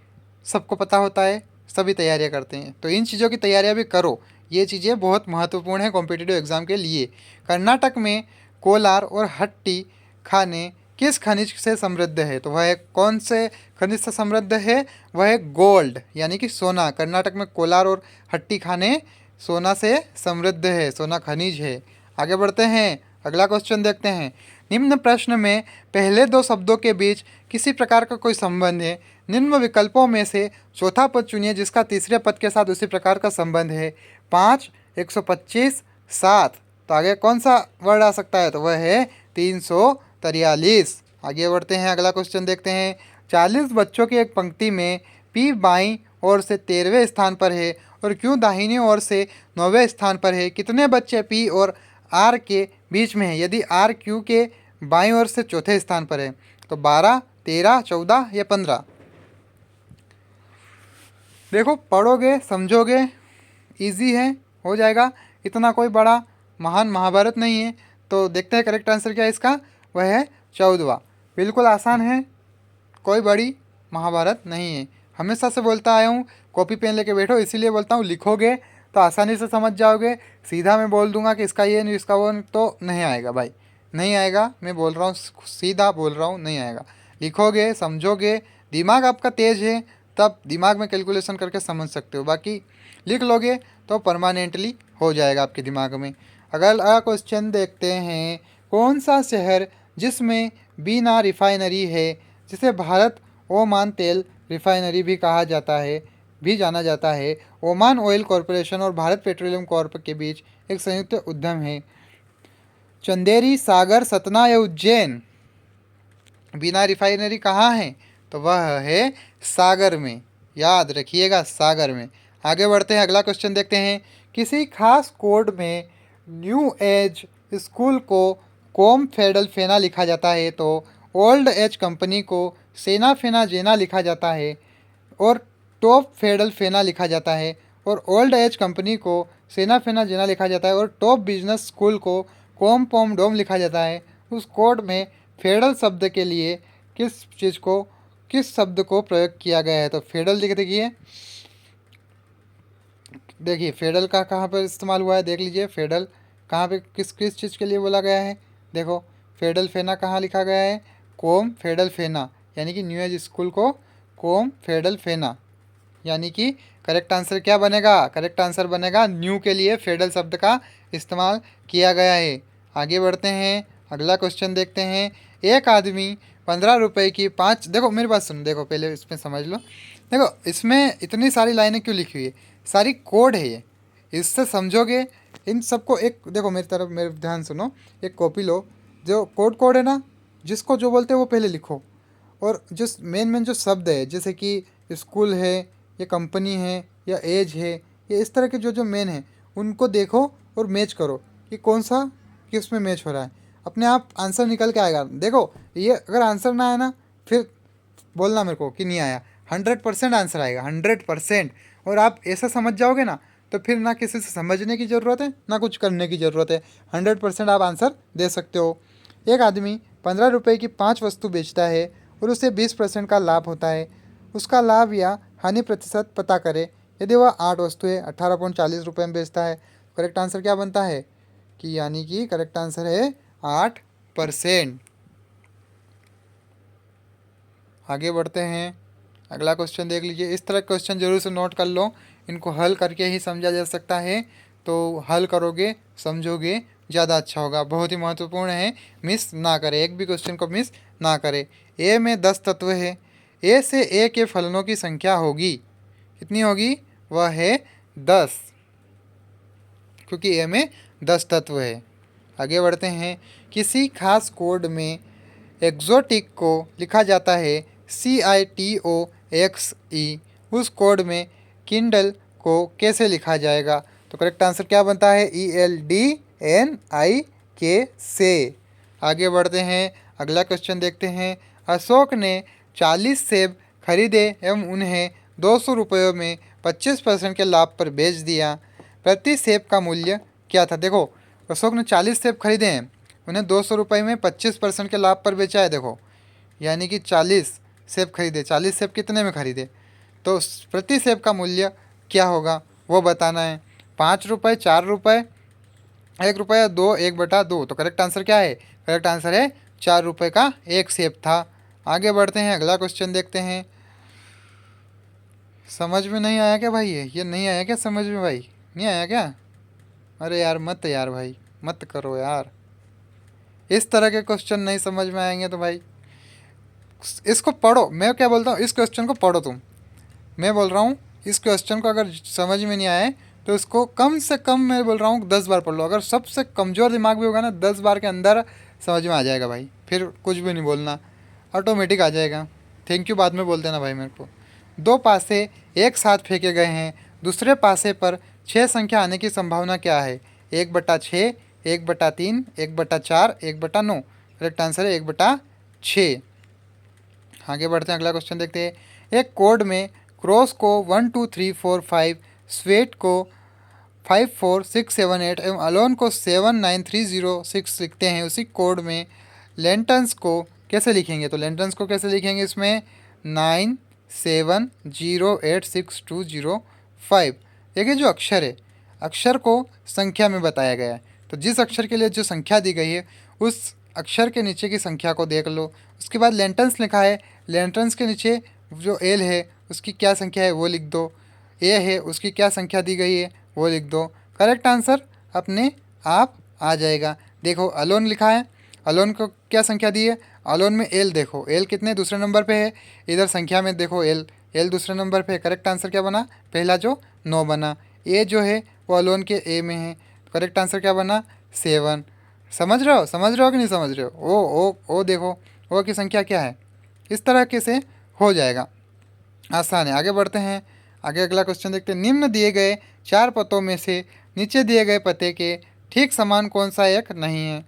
सबको पता होता है, सभी तैयारियां करते हैं। तो इन चीज़ों की तैयारियां भी करो, ये चीज़ें बहुत महत्वपूर्ण है कॉम्पिटिटिव एग्ज़ाम के लिए। कर्नाटक में कोलार और हट्टी खाने किस खनिज से समृद्ध है? तो वह कौन से खनिज से समृद्ध है? वह है गोल्ड, यानी कि सोना। कर्नाटक में कोलार और हट्टी खाने सोना से समृद्ध है, सोना खनिज है। आगे बढ़ते हैं, अगला क्वेश्चन देखते हैं। निम्न प्रश्न में पहले दो शब्दों के बीच किसी प्रकार का कोई संबंध है। निम्न विकल्पों में से चौथा पद चुनिए जिसका तीसरे पद के साथ उसी प्रकार का संबंध है। 5, 125, 7। तो आगे कौन सा वर्ड आ सकता है? तो वह है 343। आगे बढ़ते हैं, अगला क्वेश्चन देखते हैं। 40 बच्चों की एक पंक्ति में पी बाईं ओर से 13वें स्थान पर है और क्यों दाहिनी ओर से 9वें स्थान पर है? कितने बच्चे पी और आर के बीच में है यदि आर क्यू के बाईं ओर से चौथे स्थान पर है? तो 12, 13, 14 या 15? देखो, पढ़ोगे समझोगे, इजी है, हो जाएगा। इतना कोई बड़ा महान महाभारत नहीं है। तो देखते हैं करेक्ट आंसर क्या है इसका। वह है 14वां। बिल्कुल आसान है, कोई बड़ी महाभारत नहीं है। हमेशा से बोलता आया हूँ, कॉपी पेन लेके बैठो, इसीलिए बोलता हूँ लिखोगे तो आसानी से समझ जाओगे। सीधा मैं बोल दूंगा कि इसका ये नहीं इसका वो नहीं, तो नहीं आएगा भाई, नहीं आएगा। मैं बोल रहा हूँ, सीधा बोल रहा हूँ, नहीं आएगा। लिखोगे, समझोगे, दिमाग आपका तेज है, तब दिमाग में कैलकुलेशन करके समझ सकते हो। बाकी लिख लोगे तो परमानेंटली हो जाएगा आपके दिमाग में। अगला क्वेश्चन देखते हैं, कौन सा शहर जिसमें बिना रिफाइनरी है, जिसे भारत ओमान तेल रिफाइनरी भी कहा जाता है, भी जाना जाता है। ओमान ऑयल कॉरपोरेशन और भारत पेट्रोलियम कॉर्प के बीच एक संयुक्त उद्यम है। चंदेरी, सागर, सतना या उज्जैन। बिना रिफाइनरी कहाँ है? तो वह है सागर में, याद रखिएगा, सागर में। आगे बढ़ते हैं, अगला क्वेश्चन देखते हैं। किसी खास कोड में न्यू एज स्कूल को कॉम फेडल फेना लिखा जाता है, तो ओल्ड एज कंपनी को सेना फेना जेना लिखा जाता है, और टॉप फेडल फेना लिखा जाता है, और ओल्ड एज कंपनी को सेना फेना जेना लिखा जाता है, और टॉप बिजनेस स्कूल को कॉम पोम डोम लिखा जाता है। उस कोड में फेडरल शब्द के लिए किस शब्द को प्रयोग किया गया है? तो फेडरल देखिए फेडरल का कहाँ पर इस्तेमाल हुआ है, देख लीजिए। फेडरल कहाँ पे किस किस चीज़ के लिए बोला गया है? देखो, फेडरल फेना कहाँ लिखा गया है? कोम फेडरल फेना, यानी कि न्यू एज स्कूल को कोम फेडरल फेना, यानी कि करेक्ट आंसर क्या बनेगा? करेक्ट आंसर बनेगा न्यू के लिए फेडरल शब्द का इस्तेमाल किया गया है। आगे बढ़ते हैं, अगला क्वेश्चन देखते हैं। एक आदमी 15 रुपए की 5, देखो मेरी बात सुनो, देखो पहले इसमें समझ लो। देखो इसमें इतनी सारी लाइनें क्यों लिखी हुई है? सारी कोड है ये, इससे समझोगे। इन सबको एक देखो, मेरी तरफ मेरे ध्यान सुनो, एक कॉपी लो, जो कोड है ना, जिसको जो बोलते हैं वो पहले लिखो, और जो मेन जो शब्द है, जैसे कि स्कूल है, या कंपनी है, या एज है, ये इस तरह के जो मेन है, उनको देखो और मैच करो कि कौन सा किस में मैच हो रहा है। अपने आप आंसर निकल के आएगा। देखो, ये अगर आंसर ना आया ना, फिर बोलना मेरे को कि नहीं आया। 100% आंसर आएगा, 100%। और आप ऐसा समझ जाओगे ना, तो फिर ना किसी से समझने की ज़रूरत है, ना कुछ करने की ज़रूरत है। 100% आप आंसर दे सकते हो। एक आदमी 15 रुपए की 5 वस्तु बेचता है और उसे 20% का लाभ होता है। उसका लाभ या हानि प्रतिशत पता करें। यदि वह 8 वस्तुएं 18.40 रुपये में बेचता है, करेक्ट आंसर क्या बनता है? कि यानी कि करेक्ट आंसर है 8%। आगे बढ़ते हैं, अगला क्वेश्चन देख लीजिए। इस तरह क्वेश्चन जरूर से नोट कर लो, इनको हल करके ही समझा जा सकता है। तो हल करोगे, समझोगे, ज़्यादा अच्छा होगा। बहुत ही महत्वपूर्ण है, मिस ना करें, एक भी क्वेश्चन को मिस ना करें। ए में 10 तत्व है, ए से ए के फलनों की संख्या होगी, कितनी होगी? वह है 10, क्योंकि ए में 10 तत्व है। आगे बढ़ते हैं, किसी खास कोड में एक्जोटिक को लिखा जाता है CITOXE, उस कोड में किंडल को कैसे लिखा जाएगा? तो करेक्ट आंसर क्या बनता है? ELDNIK से। आगे बढ़ते हैं, अगला क्वेश्चन देखते हैं। अशोक ने 40 सेब खरीदे एवं उन्हें 200 रुपयों में 25% के लाभ पर बेच दिया। प्रति सेब का मूल्य क्या था? देखो, अशोक ने 40 सेब खरीदे हैं, उन्हें 200 रुपये में 25% के लाभ पर बेचा है। देखो, यानी कि 40 सेब खरीदे, 40 सेब कितने में खरीदे? तो प्रति सेब का मूल्य क्या होगा वो बताना है। 5 रुपये, 4 रुपये, 1 रुपया, 2, 1/2। तो करेक्ट आंसर क्या है? करेक्ट आंसर है 4 रुपये का एक सेब था। आगे बढ़ते हैं, अगला क्वेश्चन देखते हैं। समझ में नहीं आया क्या भाई? ये नहीं आया क्या समझ में भाई? नहीं आया क्या? अरे यार मत, यार भाई मत करो यार, इस तरह के क्वेश्चन नहीं समझ में आएंगे तो भाई इसको पढ़ो। मैं क्या बोलता हूँ, इस क्वेश्चन को पढ़ो तुम। मैं बोल रहा हूँ, इस क्वेश्चन को अगर समझ में नहीं आए तो इसको कम से कम, मैं बोल रहा हूँ 10 बार पढ़ लो। अगर सबसे कमज़ोर दिमाग भी होगा ना, 10 बार के अंदर समझ में आ जाएगा भाई। फिर कुछ भी नहीं बोलना, ऑटोमेटिक आ जाएगा। थैंक यू बाद में बोल देना भाई मेरे को। 2 पासे एक साथ फेंके गए हैं, दूसरे पासे पर 6 संख्या आने की संभावना क्या है? 1/6, 1/3, 1/4, 1/9। करेक्ट आंसर है 1/6। आगे बढ़ते हैं, अगला क्वेश्चन देखते हैं। एक कोड में क्रॉस को 1 2 3 4 5, स्वेट को 5 4 6 7 8 एवं अलोन को 7 9 3 0 6 लिखते हैं। उसी कोड में लेंटन्स को कैसे लिखेंगे? तो लेंटन्स को कैसे लिखेंगे? इसमें 97086205। देखिए जो अक्षर है, अक्षर को संख्या में बताया गया है, तो जिस अक्षर के लिए जो संख्या दी गई है उस अक्षर के नीचे की संख्या को देख लो। उसके बाद लेंटन्स लिखा है, लेंटन्स के नीचे जो एल है उसकी क्या संख्या है वो लिख दो, ए है उसकी क्या संख्या दी गई है वो लिख दो। करेक्ट आंसर अपने आप आ जाएगा। देखो अलोन लिखा है, अलोन को क्या संख्या दी है? अलोन में एल देखो, एल कितने दूसरे नंबर पे है, इधर संख्या में देखो एल, एल दूसरे नंबर पे है। करेक्ट आंसर क्या बना? पहला जो 9 बना। ए जो है वो अलोन के ए में है, करेक्ट आंसर क्या बना? 7। समझ रहे हो? समझ रहे हो कि नहीं समझ रहे हो? ओ देखो, ओ की संख्या क्या है? इस तरह के से हो जाएगा, आसान है। आगे बढ़ते हैं, आगे अगला क्वेश्चन देखते हैं। निम्न दिए गए 4 पतों में से नीचे दिए गए पते के ठीक समान कौन सा एक नहीं है?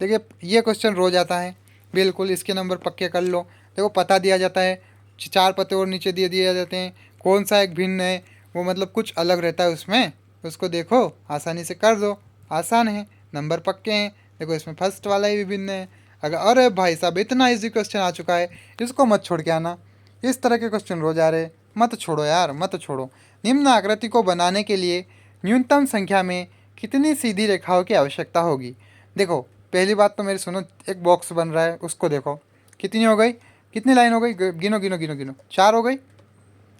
देखिए ये क्वेश्चन रोज आता है, बिल्कुल इसके नंबर पक्के कर लो। देखो पता दिया जाता है, 4 पते और नीचे दिए जाते हैं, कौन सा एक भिन्न है, वो मतलब कुछ अलग रहता है उसमें, उसको देखो आसानी से कर दो, आसान है, नंबर पक्के हैं। देखो इसमें फर्स्ट वाला ही विभिन्न है। अगर अरे भाई साहब इतना इजी क्वेश्चन आ चुका है, इसको मत छोड़ के आना। इस तरह के क्वेश्चन रोज आ रहे, मत छोड़ो यार, मत छोड़ो। निम्न आकृति को बनाने के लिए न्यूनतम संख्या में कितनी सीधी रेखाओं की आवश्यकता होगी? देखो पहली बात तो मेरी सुनो, एक बॉक्स बन रहा है उसको देखो, कितनी हो गई, कितनी लाइन हो गई? गिनो गिनो गिनो गिनो, 4 हो गई,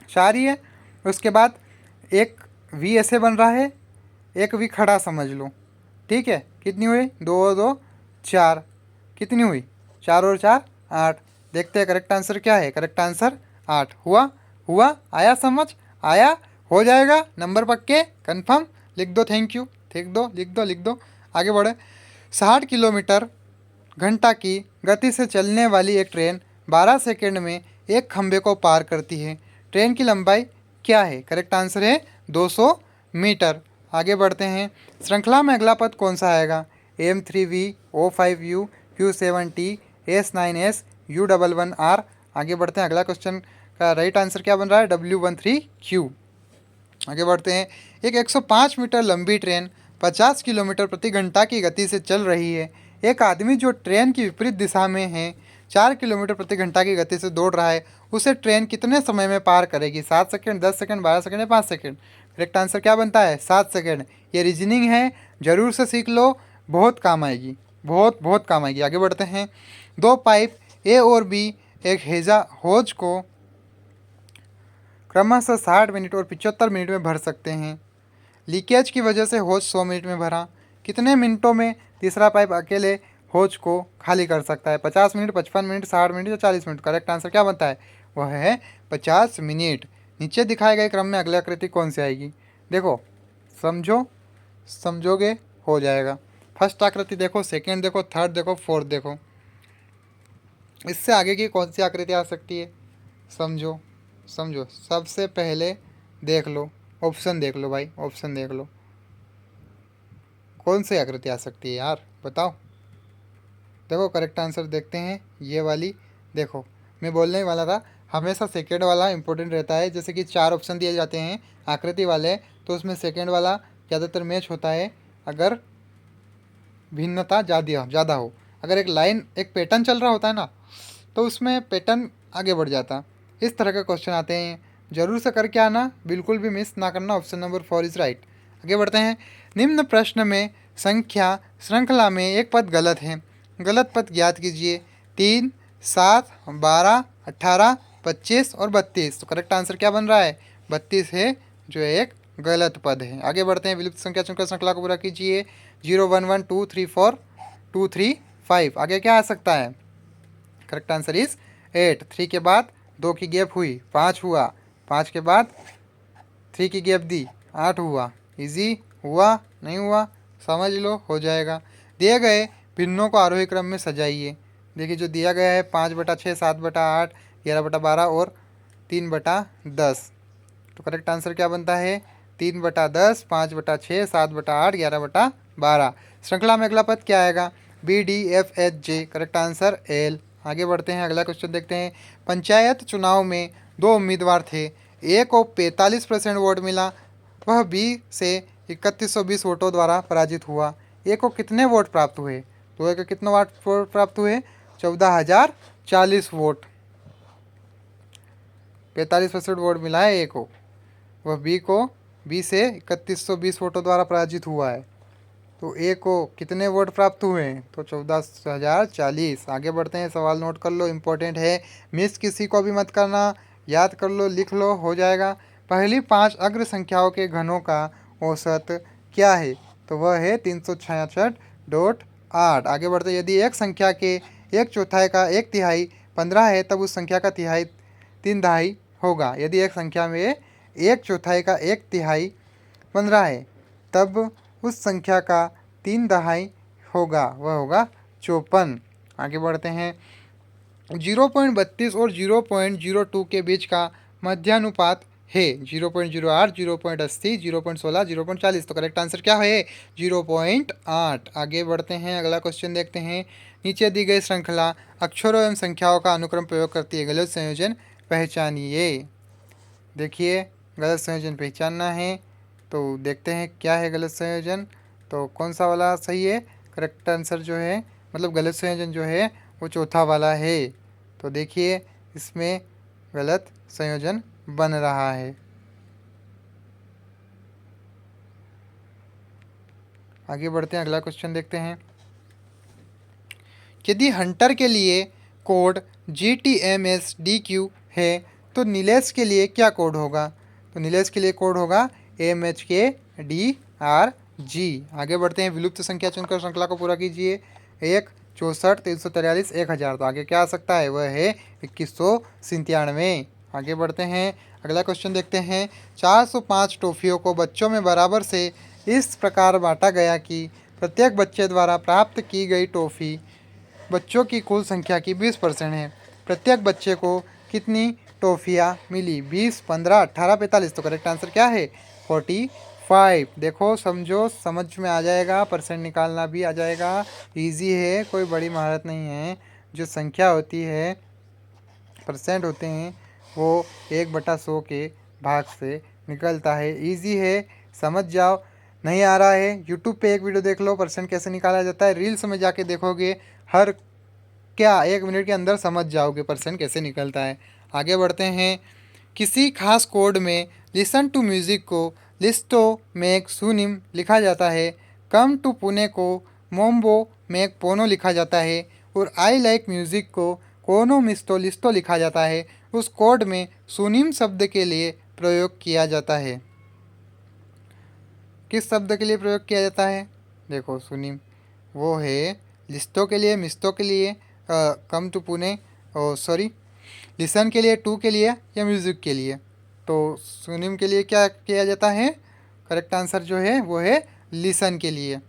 4 ही है। उसके बाद एक वी ऐसे बन रहा है, एक वी खड़ा समझ लो, ठीक है। कितनी हुई? 2 और 2 4, कितनी हुई? 4 और 4 8। देखते हैं करेक्ट आंसर क्या है। करेक्ट आंसर 8 हुआ। हुआ, आया समझ, आया, हो जाएगा, नंबर पक्के कंफर्म। लिख दो थैंक यू, लिख दो लिख दो लिख दो। आगे बढ़े। 60 किलोमीटर घंटा की गति से चलने वाली एक ट्रेन 12 सेकंड में एक खंभे को पार करती है। ट्रेन की लंबाई क्या है? करेक्ट आंसर है 200 मीटर। आगे बढ़ते हैं। श्रृंखला में अगला पद कौन सा आएगा? M3V O5U Q7T S9S U11R। आगे बढ़ते हैं, अगला क्वेश्चन का राइट आंसर क्या बन रहा है? W13Q। आगे बढ़ते हैं। एक 105 मीटर लंबी ट्रेन 50 किलोमीटर प्रति घंटा की गति से चल रही है। एक आदमी जो ट्रेन की विपरीत दिशा में है 4 किलोमीटर प्रति घंटा की गति से दौड़ रहा है, उसे ट्रेन कितने समय में पार करेगी? 7 सेकंड, 10 सेकंड, 12 सेकंड या 5 सेकंड? करेक्ट आंसर क्या बनता है? 7 सेकंड। ये रीजनिंग है, ज़रूर से सीख लो, बहुत काम आएगी, बहुत बहुत काम आएगी। आगे बढ़ते हैं। 2 पाइप ए और बी एक हेजा होज को क्रमशः 60 मिनट और 75 मिनट में भर सकते हैं। लीकेज की वजह से होज 100 मिनट में भरा। कितने मिनटों में तीसरा पाइप अकेले होज को खाली कर सकता है? 50 मिनट, 55 मिनट, 60 मिनट या 40 मिनट? करेक्ट आंसर क्या बनता है? वह है 50 मिनट। नीचे दिखाए गए क्रम में अगली आकृति कौन सी आएगी? देखो समझो, समझोगे हो जाएगा। फर्स्ट आकृति देखो, सेकेंड देखो, थर्ड देखो, फोर्थ देखो। इससे आगे की कौन सी आकृति आ सकती है? समझो समझो। सबसे पहले देख लो, ऑप्शन देख लो भाई, ऑप्शन देख लो, कौन सी आकृति आ सकती है यार, बताओ। देखो करेक्ट आंसर देखते हैं, ये वाली देखो। मैं बोलने वाला था, हमेशा सेकेंड वाला इंपॉर्टेंट रहता है। जैसे कि 4 ऑप्शन दिए जाते हैं आकृति वाले, तो उसमें सेकेंड वाला ज़्यादातर मैच होता है अगर भिन्नता ज़्यादा हो। अगर एक लाइन, एक पैटर्न चल रहा होता है ना, तो उसमें पैटर्न आगे बढ़ जाता। इस तरह के क्वेश्चन आते हैं, जरूर से करके आना, बिल्कुल भी मिस ना करना। Option number 4 is right. आगे बढ़ते हैं। निम्न प्रश्न में संख्या श्रृंखला में एक पद गलत है, गलत पद ज्ञात कीजिए। 3 7 12 18 25 और 32। तो करेक्ट आंसर क्या बन रहा है? 32 है, जो एक गलत पद है। आगे बढ़ते हैं। विलुप्त संख्या चुनकर श्रृंखला को पूरा कीजिए। 0 1 1 2 3 4 2 3 5। आगे क्या आ सकता है? Correct answer is 8। 3 के बाद 2 की गैप हुई, 5 हुआ। 5 के बाद 3 की गैप दी, 8 हुआ। इजी हुआ नहीं हुआ? समझ लो, हो जाएगा। दिए गए भिन्नों को आरोही क्रम में सजाइए। देखिए जो दिया गया है 5/6, 7/8, 11/12 और 3/10। तो करेक्ट आंसर क्या बनता है? 3/10, 5/6, 7/8, 11/12। श्रृंखला में अगला पद क्या आएगा? BDFHJ। Correct answer L. आगे बढ़ते हैं, अगला क्वेश्चन देखते हैं। पंचायत चुनाव में 2 उम्मीदवार थे, ए को 45% वोट मिला, वह बी से 3120 वोटों द्वारा पराजित हुआ। ए को कितने वोट प्राप्त हुए? तो ए का कितना वोट प्राप्त हुए? 14,040 वोट। 45% वोट मिला है ए को। वह बी से 3120 वोटों द्वारा पराजित हुआ है। तो ए को कितने वोट प्राप्त हुए हैं? तो 14,040। आगे बढ़ते हैं, सवाल नोट कर लो, इम्पोर्टेंट है, मिस किसी को भी मत करना, याद कर लो, लिख लो, हो जाएगा। पहली 5 अग्र संख्याओं के घनों का औसत क्या है? तो वह है 366.8। आगे बढ़ते, यदि एक संख्या के एक चौथाई का एक तिहाई 15 है तब उस संख्या का तिहाई 3/2 होगा। यदि एक संख्या में एक चौथाई का एक तिहाई 15 है तब उस संख्या का 3/2 होगा, वह होगा 54। आगे बढ़ते हैं, 0.32 और 0.02 के बीच का मध्यानुपात है 0.08, 0.80, 0.16, 0.40। तो करेक्ट आंसर क्या है? 0.8। आगे बढ़ते हैं, अगला क्वेश्चन देखते हैं। नीचे दी गई श्रृंखला अक्षरों एवं संख्याओं का अनुक्रम प्रयोग करती है, गलत संयोजन पहचानिए। देखिए, गलत संयोजन पहचानना है, तो देखते हैं क्या है गलत संयोजन। तो कौन सा वाला सही है? करेक्ट आंसर जो है, मतलब गलत संयोजन जो है वो चौथा वाला है। तो देखिए, इसमें गलत संयोजन बन रहा है। आगे बढ़ते हैं, अगला क्वेश्चन देखते हैं। यदि हंटर के लिए कोड GTMSDQ है तो नीलेश के लिए क्या कोड होगा? तो नीलेश के लिए कोड होगा MHKDRG। आगे बढ़ते हैं, विलुप्त संख्या चुनकर श्रृंखला को पूरा कीजिए। 1, 64, 343, 1000। तो आगे क्या आ सकता है? वह है 2197। आगे बढ़ते हैं, अगला क्वेश्चन देखते हैं। 405 टॉफियों को बच्चों में बराबर से इस प्रकार बांटा गया कि प्रत्येक बच्चे द्वारा प्राप्त की गई टॉफ़ी बच्चों की कुल संख्या की 20% है। प्रत्येक बच्चे को कितनी टॉफ़ियाँ मिली? 20, 15, 18, 45। तो करेक्ट आंसर क्या है? 45। देखो, समझो, समझ में आ जाएगा, परसेंट निकालना भी आ जाएगा, इजी है, कोई बड़ी महारत नहीं है। जो संख्या होती है, परसेंट होते हैं, वो 1/100 के भाग से निकलता है। इजी है, समझ जाओ। नहीं आ रहा है, यूट्यूब पे एक वीडियो देख लो, परसेंट कैसे निकाला जाता है। रील्स में जाके देखोगे, हर 1 मिनट के अंदर समझ जाओगे परसेंट कैसे निकलता है। आगे बढ़ते हैं, किसी खास कोड में लिसन टू म्यूज़िक को लिस्टो मेक सुनिम लिखा जाता है, कम टू पुणे को मोम्बो मेक पोनो लिखा जाता है और आई लाइक म्यूज़िक को कोनो मिस्टो लिस्टो लिखा जाता है। उस कोड में सुनिम शब्द के लिए प्रयोग किया जाता है। किस शब्द के लिए प्रयोग किया जाता है? देखो, सुनिम वो है लिस्टों के लिए, मिस्टों के लिए, come to Pune, sorry, listen के लिए, टू के लिए, या म्यूज़िक के लिए। तो सुनिम के लिए क्या किया जाता है? करेक्ट आंसर जो है वो है लिसन के लिए।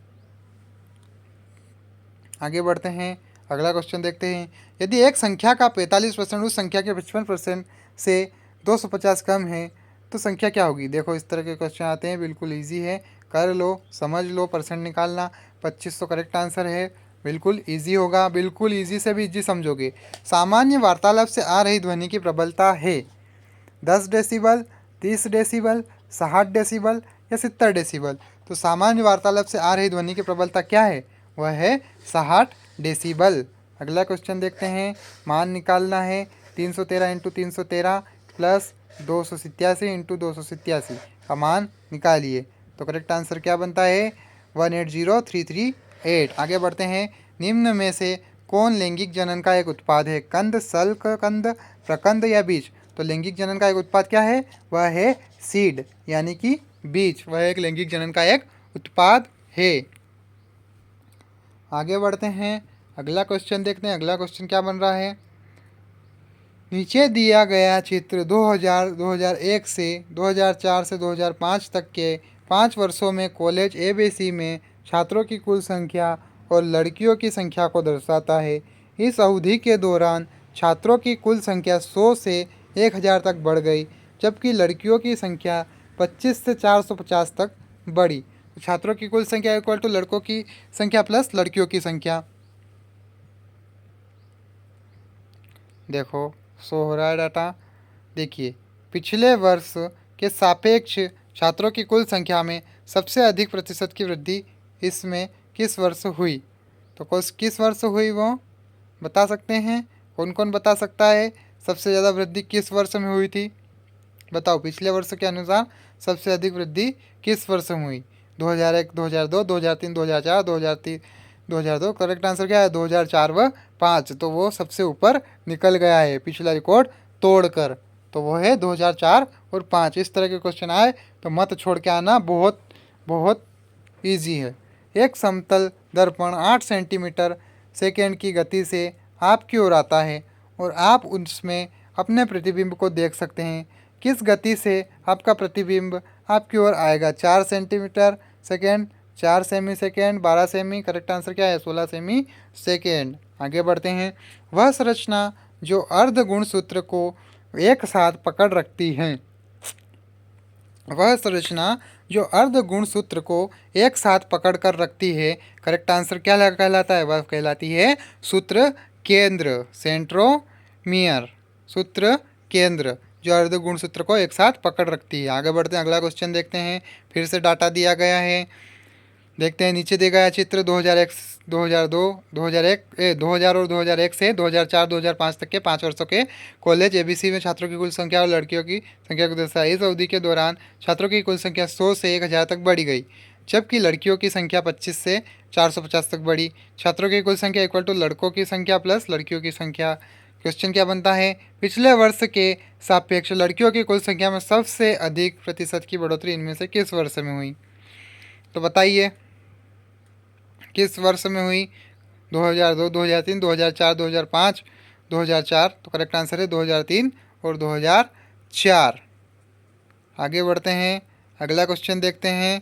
आगे बढ़ते हैं, अगला क्वेश्चन देखते हैं। यदि एक संख्या का 45% उस संख्या के 55% से 250 कम है तो संख्या क्या होगी? देखो, इस तरह के क्वेश्चन आते हैं, बिल्कुल इजी है, कर लो, समझ लो, परसेंट निकालना। 25 तो करेक्ट आंसर है, बिल्कुल इजी होगा, बिल्कुल इजी से भी इजी समझोगे। सामान्य वार्तालाप से आ रही ध्वनि की प्रबलता है 10 डेसिबल, 30 डेसिबल, 60 डेसिबल या 70 डेसिबल। तो सामान्य वार्तालाप से आ रही ध्वनि की प्रबलता क्या है? वह है 60 डेसिबल। अगला क्वेश्चन देखते हैं, मान निकालना है। 313 इंटू 313 प्लस 287 इंटू 287 का मान निकालिए। तो करेक्ट आंसर क्या बनता है? 180,338। आगे बढ़ते हैं, निम्न में से कौन लैंगिक जनन का एक उत्पाद है? कंद, सल्क कंद, प्रकंद या बीज? तो लैंगिक जनन का एक उत्पाद क्या है? वह है सीड, यानी कि बीज। वह एक लैंगिक जनन का एक उत्पाद है। आगे बढ़ते हैं, अगला क्वेश्चन देखते हैं। अगला क्वेश्चन क्या बन रहा है? नीचे दिया गया चित्र 2001 से 2004 से 2005 तक के 5 वर्षों में कॉलेज ABC में छात्रों की कुल संख्या और लड़कियों की संख्या को दर्शाता है। इस अवधि के दौरान छात्रों की कुल संख्या 100 से 1000 तक बढ़ गई, जबकि लड़कियों की संख्या 25 से 450 तक बढ़ी। तो छात्रों की कुल संख्या इक्वल टू लड़कों की संख्या प्लस लड़कियों की संख्या। देखो, शो हो रहा है डाटा। देखिए, पिछले वर्ष के सापेक्ष छात्रों की कुल संख्या में सबसे अधिक प्रतिशत की वृद्धि इसमें किस वर्ष हुई? तो किस वर्ष हुई वो बता सकते हैं? कौन कौन बता सकता है? सबसे ज़्यादा वृद्धि किस वर्ष में हुई थी? बताओ, पिछले वर्ष के अनुसार सबसे अधिक वृद्धि किस वर्ष में हुई? 2001, 2002, 2003, 2004, 2003, 2002। करेक्ट आंसर क्या है? 2004 व 5। तो वो सबसे ऊपर निकल गया है पिछला रिकॉर्ड तोड़कर। तो वो है 2004 और 5। इस तरह के क्वेश्चन आए तो मत छोड़ के आना, बहुत बहुत ईजी है। एक समतल दर्पण 8 सेंटीमीटर सेकेंड की गति से आपकी ओर आता है और आप उसमें अपने प्रतिबिंब को देख सकते हैं। किस गति से आपका प्रतिबिंब आपकी ओर आएगा? 4 centimetre second, 4 semi second, 12 semi. Correct answer क्या है? 16 सेमी सेकेंड। आगे बढ़ते हैं। वह संरचना जो अर्ध गुणसूत्र को एक साथ पकड़ रखती है। वह संरचना जो अर्ध गुणसूत्र को एक साथ पकड़ कर रखती है। करेक्ट आंसर क्या कहलाता है? वह कहलाती है सूत्र केंद्र, सेंट्रोमियर। सूत्र केंद्र जो अर्ध गुणसूत्र को एक साथ पकड़ रखती है। आगे बढ़ते हैं, अगला क्वेश्चन देखते हैं। फिर से डाटा दिया गया है, देखते हैं। नीचे दिया गया चित्र 2001, 2002, 2000 और 2001 से 2004, 2005 तक के 5 वर्षों के कॉलेज एबीसी में छात्रों की कुल संख्या और लड़कियों की संख्या को दर्शाया। इस अवधि के दौरान छात्रों की कुल संख्या 100 से 1000 तक बढ़ी गई, जबकि लड़कियों की संख्या 25 से 450 तक बढ़ी। छात्रों की कुल संख्या इक्वल टू लड़कों की संख्या प्लस लड़कियों की संख्या। क्वेश्चन क्या बनता है? पिछले वर्ष के सापेक्ष लड़कियों की कुल संख्या में सबसे अधिक प्रतिशत की बढ़ोतरी इनमें से किस वर्ष में हुई? तो बताइए किस वर्ष में हुई? 2002, 2003, 2004, 2005, 2004। तो करेक्ट आंसर है 2003 और 2004। आगे बढ़ते हैं, अगला क्वेश्चन देखते हैं।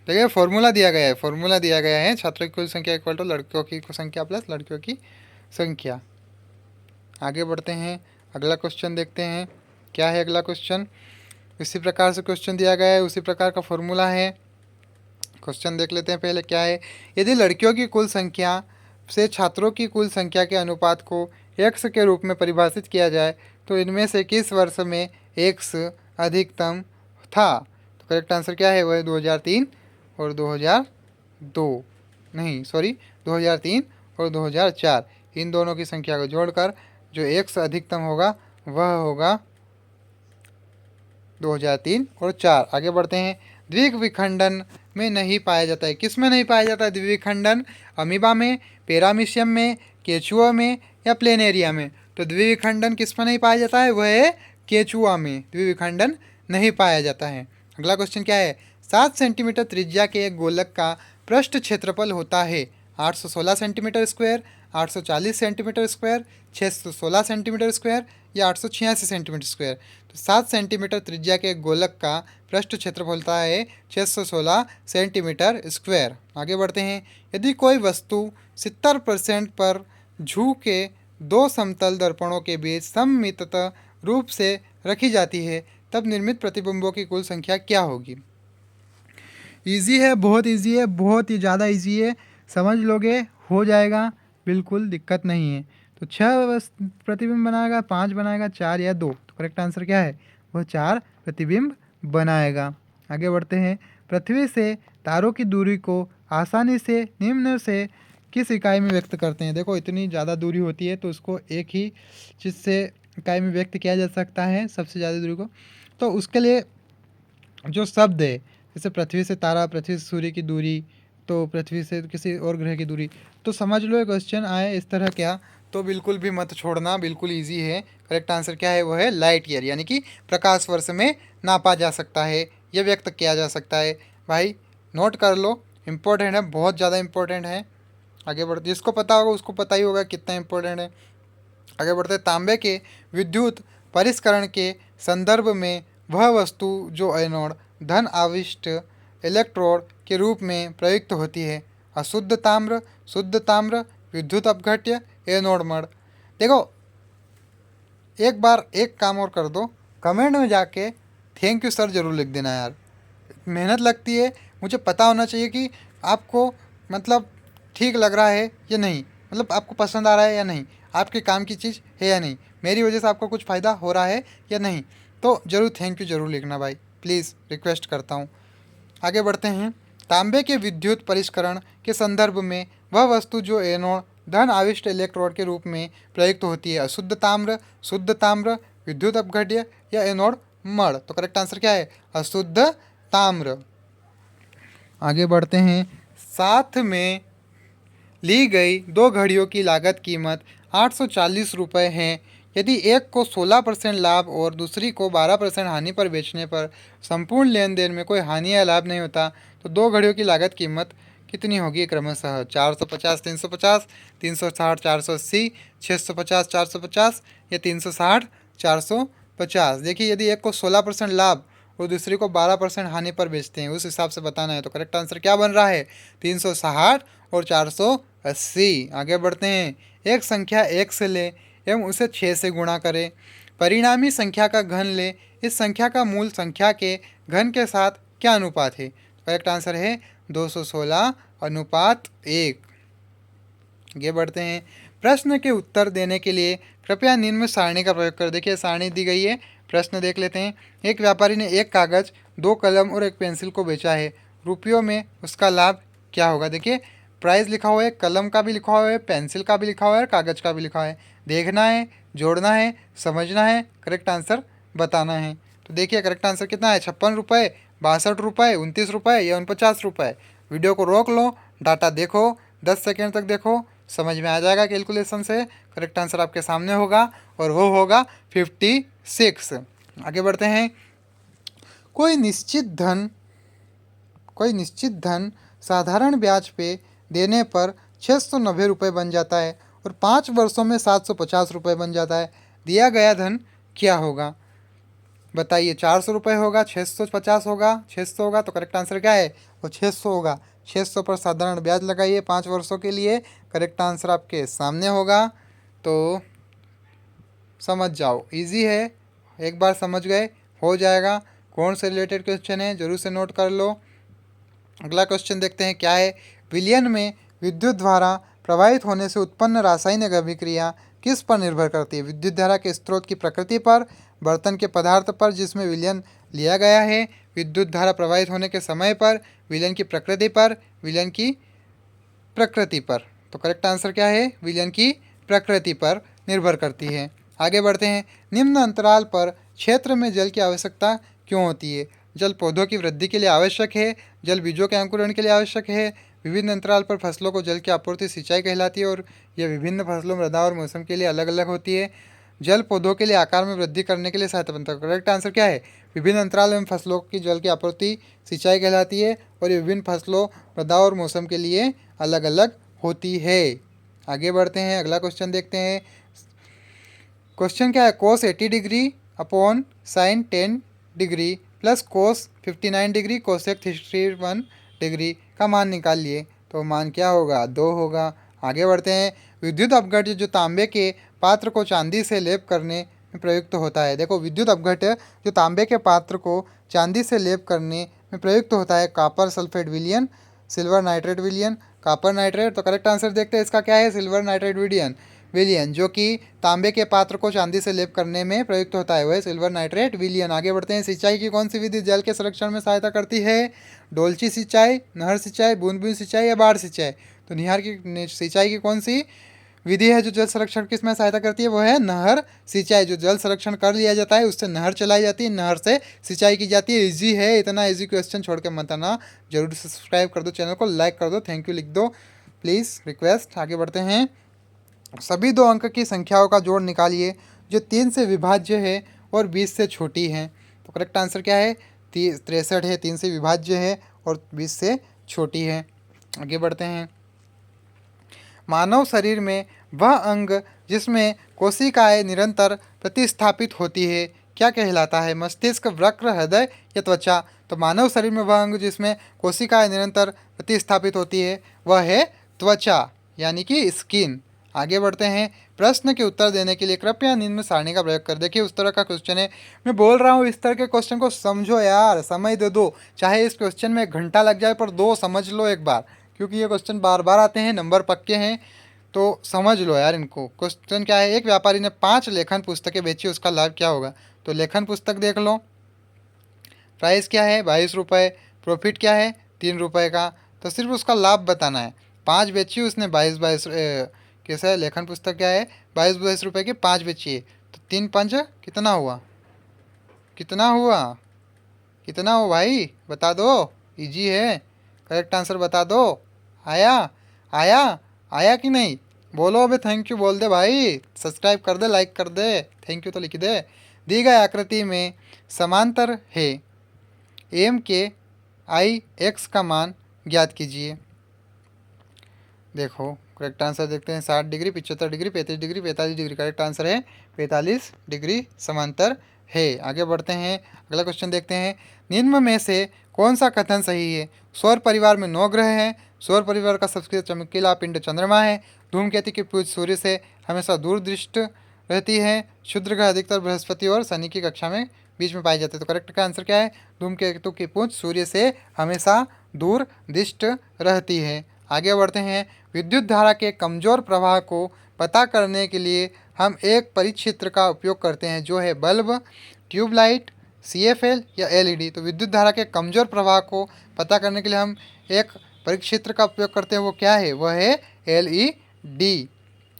देखिए फॉर्मूला दिया गया है, फॉर्मूला दिया गया है। छात्रों की कुल संख्या इक्वल टू लड़कियों की संख्या प्लस लड़कियों की संख्या। आगे बढ़ते हैं, अगला क्वेश्चन देखते हैं। क्या है अगला क्वेश्चन? इसी प्रकार से क्वेश्चन दिया गया है, उसी प्रकार का फॉर्मूला है। क्वेश्चन देख लेते हैं पहले क्या है। यदि लड़कियों की कुल संख्या से छात्रों की कुल संख्या के अनुपात को x के रूप में परिभाषित किया जाए तो इनमें से किस वर्ष में x अधिकतम था? तो करेक्ट आंसर क्या है? वह 2003 और 2002, नहीं सॉरी 2003 और 2004। इन दोनों की संख्या को जोड़कर जो x अधिकतम होगा वह होगा 2003 और 4। आगे बढ़ते हैं। द्विविखंडन में नहीं पाया जाता है। किस में नहीं पाया जाता है द्विविखंडन? अमीबा में, पैरामीशियम में, केचुआ में या प्लेनेरिया में? तो द्विविखंडन किस में नहीं पाया जाता है? वह है केचुआ में द्विविखंडन नहीं पाया जाता है। अगला क्वेश्चन क्या है? 7 सेंटीमीटर त्रिज्या के एक गोलक का पृष्ठ क्षेत्रफल होता है 816 centimetre square, 840 centimetre square, 616 centimetre square या 886 सेंटीमीटर स्क्वायर। तो 7 सेंटीमीटर त्रिज्या के गोलक का पृष्ठ क्षेत्रफल होता है 616 सेंटीमीटर स्क्वायर। आगे बढ़ते हैं। यदि कोई वस्तु 70% पर झुके दो समतल दर्पणों के बीच सममित रूप से रखी जाती है तब निर्मित प्रतिबिंबों की कुल संख्या क्या होगी? ईजी है, बहुत ईजी है, बहुत ही ज़्यादा ईजी है। समझ लोगे हो जाएगा, बिल्कुल दिक्कत नहीं है। तो 6 प्रतिबिंब बनाएगा, 5 बनाएगा, 4 या 2। तो करेक्ट आंसर क्या है? वह 4 प्रतिबिंब बनाएगा। आगे बढ़ते हैं। पृथ्वी से तारों की दूरी को आसानी से निम्न से किस इकाई में व्यक्त करते हैं? देखो इतनी ज़्यादा दूरी होती है तो उसको एक ही चीज़ से इकाई में व्यक्त किया जा सकता है, सबसे ज़्यादा दूरी को। तो उसके लिए जो शब्द है, जैसे पृथ्वी से तारा, पृथ्वी से सूर्य की दूरी, तो पृथ्वी से किसी और ग्रह की दूरी, तो समझ लो क्वेश्चन आए इस तरह क्या, तो बिल्कुल भी मत छोड़ना, बिल्कुल इजी है। करेक्ट आंसर क्या है? वो है लाइट ईयर, यानी कि प्रकाश वर्ष में नापा जा सकता है, यह व्यक्त किया जा सकता है। भाई नोट कर लो, इम्पोर्टेंट है, बहुत ज़्यादा इम्पोर्टेंट है। आगे बढ़ते, जिसको पता होगा उसको पता ही होगा कितना इम्पोर्टेंट है। आगे बढ़ते, तांबे के विद्युत परिष्करण के संदर्भ में वह वस्तु जो एनोड धन आविष्ट इलेक्ट्रोड के रूप में प्रयुक्त होती है। अशुद्ध ताम्र, शुद्ध ताम्र, विद्युत अपघट्य, एनोड मड़। देखो एक बार एक काम और कर दो, कमेंट में जाके थैंक यू सर ज़रूर लिख देना यार। मेहनत लगती है, मुझे पता होना चाहिए कि आपको मतलब ठीक लग रहा है या नहीं, मतलब आपको पसंद आ रहा है या नहीं, आपके काम की चीज़ है या नहीं, मेरी वजह से आपको कुछ फ़ायदा हो रहा है या नहीं। तो ज़रूर थैंक यू ज़रूर लिखना भाई, प्लीज़ रिक्वेस्ट करता हूँ। आगे बढ़ते हैं। तांबे के विद्युत परिष्करण के संदर्भ में वह वस्तु जो एनोड धन आविष्ट इलेक्ट्रोड के रूप में प्रयुक्त होती है। अशुद्ध ताम्र, शुद्ध ताम्र, विद्युत अपघट्य या एनोड मड़। तो करेक्ट आंसर क्या है? अशुद्ध ताम्र। आगे बढ़ते हैं। साथ में ली गई दो घड़ियों की लागत कीमत 840 रुपये है। यदि एक को 16% लाभ और दूसरी को 12% हानि पर बेचने पर संपूर्ण लेन देन में कोई हानि या लाभ नहीं होता, तो दो घड़ियों की लागत कीमत कितनी होगी क्रमशः? 450 350, 360 480, 650 450 या 360 450। देखिए, यदि एक को 16% लाभ और दूसरी को 12% हानि पर बेचते हैं, उस हिसाब से बताना है। तो करेक्ट आंसर क्या बन रहा है? 360 और 480। आगे बढ़ते हैं। एक संख्या 1 से ले एवं उसे 6 से गुणा करें। परिणामी संख्या का घन ले। इस संख्या का मूल संख्या के घन के साथ क्या अनुपात है? करेक्ट आंसर है 216:1। आगे बढ़ते हैं। प्रश्न के उत्तर देने के लिए कृपया निम्न सारणी का प्रयोग करें। देखिए, सारणी दी गई है, प्रश्न देख लेते हैं। एक व्यापारी ने एक कागज, 2 कलम और एक पेंसिल को बेचा है। रुपयों में उसका लाभ क्या होगा? देखिए, प्राइस लिखा हुआ है, कलम का भी लिखा हुआ है, पेंसिल का भी लिखा हुआ है, कागज का भी लिखा हुआ है। देखना है, जोड़ना है, समझना है, करेक्ट आंसर बताना है। तो देखिए, करेक्ट आंसर कितना है? 56 रुपये, 62 रुपये, 29 रुपये या 49 रुपये। वीडियो को रोक लो, डाटा देखो, 10 सेकेंड तक देखो, समझ में आ जाएगा कैलकुलेशन से। करेक्ट आंसर आपके सामने होगा और वो होगा 56। आगे बढ़ते हैं। कोई निश्चित धन साधारण ब्याज पे देने पर 690 रुपये बन जाता है और 5 वर्षों में 750 रुपये बन जाता है। दिया गया धन क्या होगा? बताइए, 400 रुपये होगा, 650 होगा, 600 होगा। तो करेक्ट आंसर क्या है? वो 600 होगा। 600 पर साधारण ब्याज लगाइए 5 वर्षों के लिए। करेक्ट आंसर आपके सामने होगा। तो समझ जाओ, इजी है, एक बार समझ गए हो जाएगा। कौन से रिलेटेड क्वेश्चन है जरूर से नोट कर लो। अगला क्वेश्चन देखते हैं क्या है। विलयन में विद्युत धारा प्रवाहित होने से उत्पन्न रासायनिक अभिक्रिया किस पर निर्भर करती है? विद्युत धारा के स्रोत की प्रकृति पर, बर्तन के पदार्थ पर जिसमें विलयन लिया गया है, विद्युत धारा प्रवाहित होने के समय पर, विलयन की प्रकृति पर, विलयन की प्रकृति पर। तो करेक्ट आंसर क्या है? विलयन की प्रकृति पर निर्भर करती है। आगे बढ़ते हैं। निम्न अंतराल पर क्षेत्र में जल की आवश्यकता क्यों होती है? जल पौधों की वृद्धि के लिए आवश्यक है, जल बीजों के अंकुरण के लिए आवश्यक है, विभिन्न अंतराल पर फसलों को जल की आपूर्ति सिंचाई कहलाती है और यह विभिन्न फसलों, मृदा और मौसम के लिए अलग अलग होती है। जल पौधों के लिए आकार में वृद्धि करने के लिए सहायता बनता है। करेक्ट आंसर क्या है? विभिन्न अंतराल एवं फसलों की जल की आपूर्ति सिंचाई कहलाती है और ये विभिन्न फसलों, मृदा और मौसम के लिए अलग अलग होती है। आगे बढ़ते हैं, अगला क्वेश्चन देखते हैं। क्वेश्चन क्या है? कोस 80 degree upon sine 10 degree plus cos 59 degree cosec 61 degree का मान निकालिए। तो मान क्या होगा? 2 होगा। आगे बढ़ते हैं। विद्युत अपघट्य जो तांबे के पात्र को चांदी से लेप करने में प्रयुक्त होता है। देखो, विद्युत अपघट्य जो तांबे के पात्र को चांदी से लेप करने में प्रयुक्त होता है। कॉपर सल्फेट विलयन, सिल्वर नाइट्रेट विलयन, कॉपर नाइट्रेट। तो करेक्ट आंसर देखते हैं इसका क्या है? सिल्वर नाइट्रेट विलयन जो कि तांबे के पात्र को चांदी से लेप करने में प्रयुक्त होता है, वह सिल्वर नाइट्रेट विलयन। आगे बढ़ते हैं। सिंचाई की कौन सी विधि जल के संरक्षण में सहायता करती है? डोलची सिंचाई, नहर सिंचाई, बूंद बूंद सिंचाई या बाढ़ सिंचाई। तो निहार की सिंचाई की कौन सी विधि है जो जल संरक्षण किसमें सहायता करती है? वो है नहर सिंचाई। जो जल संरक्षण कर लिया जाता है उससे नहर चलाई जाती है, नहर से सिंचाई की जाती है। इजी है, इतना इजी क्वेश्चन छोड़ के मत आना। जरूर सब्सक्राइब कर दो, चैनल को लाइक कर दो, थैंक यू लिख दो प्लीज़, रिक्वेस्ट। आगे बढ़ते हैं। सभी 2 अंक की संख्याओं का जोड़ निकालिए जो 3 से विभाज्य है और 20 से छोटी है। तो करेक्ट आंसर क्या है? 63 है, 3 से विभाज्य है और 20 से छोटी है। आगे बढ़ते हैं। मानव शरीर में वह अंग जिसमें कोशिकाएं निरंतर प्रतिस्थापित होती है क्या कहलाता है? मस्तिष्क, वृक्क, हृदय या त्वचा। तो मानव शरीर में वह अंग जिसमें कोशिकाएं निरंतर प्रतिस्थापित होती है वह है त्वचा, यानी कि स्किन। आगे बढ़ते हैं। प्रश्न के उत्तर देने के लिए कृपया निम्न सारणी का प्रयोग कर। देखिए, उस तरह का क्वेश्चन है, मैं बोल रहा हूँ इस तरह के क्वेश्चन को समझो यार, समय दे दो। चाहे इस क्वेश्चन में 1 घंटा लग जाए पर 2 समझ लो एक बार, क्योंकि ये क्वेश्चन बार बार आते हैं, नंबर पक्के हैं, तो समझ लो यार इनको। क्वेश्चन क्या है? एक व्यापारी ने 5 लेखन पुस्तकें बेची, उसका लाभ क्या होगा? तो लेखन पुस्तक देख लो, प्राइस क्या है? 22 रुपये। प्रॉफिट क्या है? 3 रुपये का। तो सिर्फ उसका लाभ बताना है। 5 बेची उसने 22 कैसा है लेखन पुस्तक क्या है 22 रुपये की 5 बेची है। तो 3 5 कितना हुआ, कितना हुआ, कितना हो भाई बता दो। इजी है, करेक्ट आंसर बता दो। आया, आया, आया कि नहीं? बोलो अबे थैंक यू बोल दे भाई, सब्सक्राइब कर दे, लाइक कर दे, थैंक यू तो लिख दे। दी गई आकृति में समांतर है एम के आई एक्स का मान ज्ञात कीजिए। देखो करेक्ट आंसर देखते हैं, 60 degree, 75 degree, 35 degree, 45 degree. Correct answer है 45 डिग्री समांतर है। आगे बढ़ते हैं, अगला क्वेश्चन देखते हैं। निम्न में से कौन सा कथन सही है? सौर परिवार में 9 ग्रह हैं। सौर परिवार का सबसे चमकीला पिंड चंद्रमा है। धूमकेतु की पूंछ सूर्य से हमेशा दूर दृष्ट रहती है। क्षुद्र ग्रह अधिकतर बृहस्पति और शनि की कक्षा में बीच में पाए जाते हैं। तो करेक्ट का आंसर क्या है? धूमकेतु की पूंछ सूर्य से हमेशा दूर दृष्ट रहती है। आगे बढ़ते हैं, विद्युत धारा के कमजोर प्रवाह को पता करने के लिए हम एक परिक्षेत्र का उपयोग करते हैं जो है बल्ब, ट्यूबलाइट, CFL या LED। तो विद्युत धारा के कमजोर प्रवाह को पता करने के लिए हम एक परिक्षेत्र का उपयोग करते हैं, वो क्या है? वह है LED।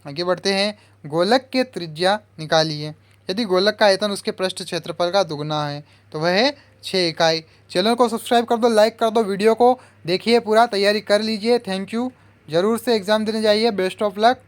आगे बढ़ते हैं, गोलक के त्रिज्या निकालिए। यदि गोलक का आयतन उसके पृष्ठ क्षेत्रफल का दुगना है तो वह है 6 इकाई। चैनल को सब्सक्राइब कर दो, लाइक कर दो, वीडियो को देखिए पूरा, तैयारी कर लीजिए। Thank you. ज़रूर से एग्ज़ाम देने जाइए। Best of luck.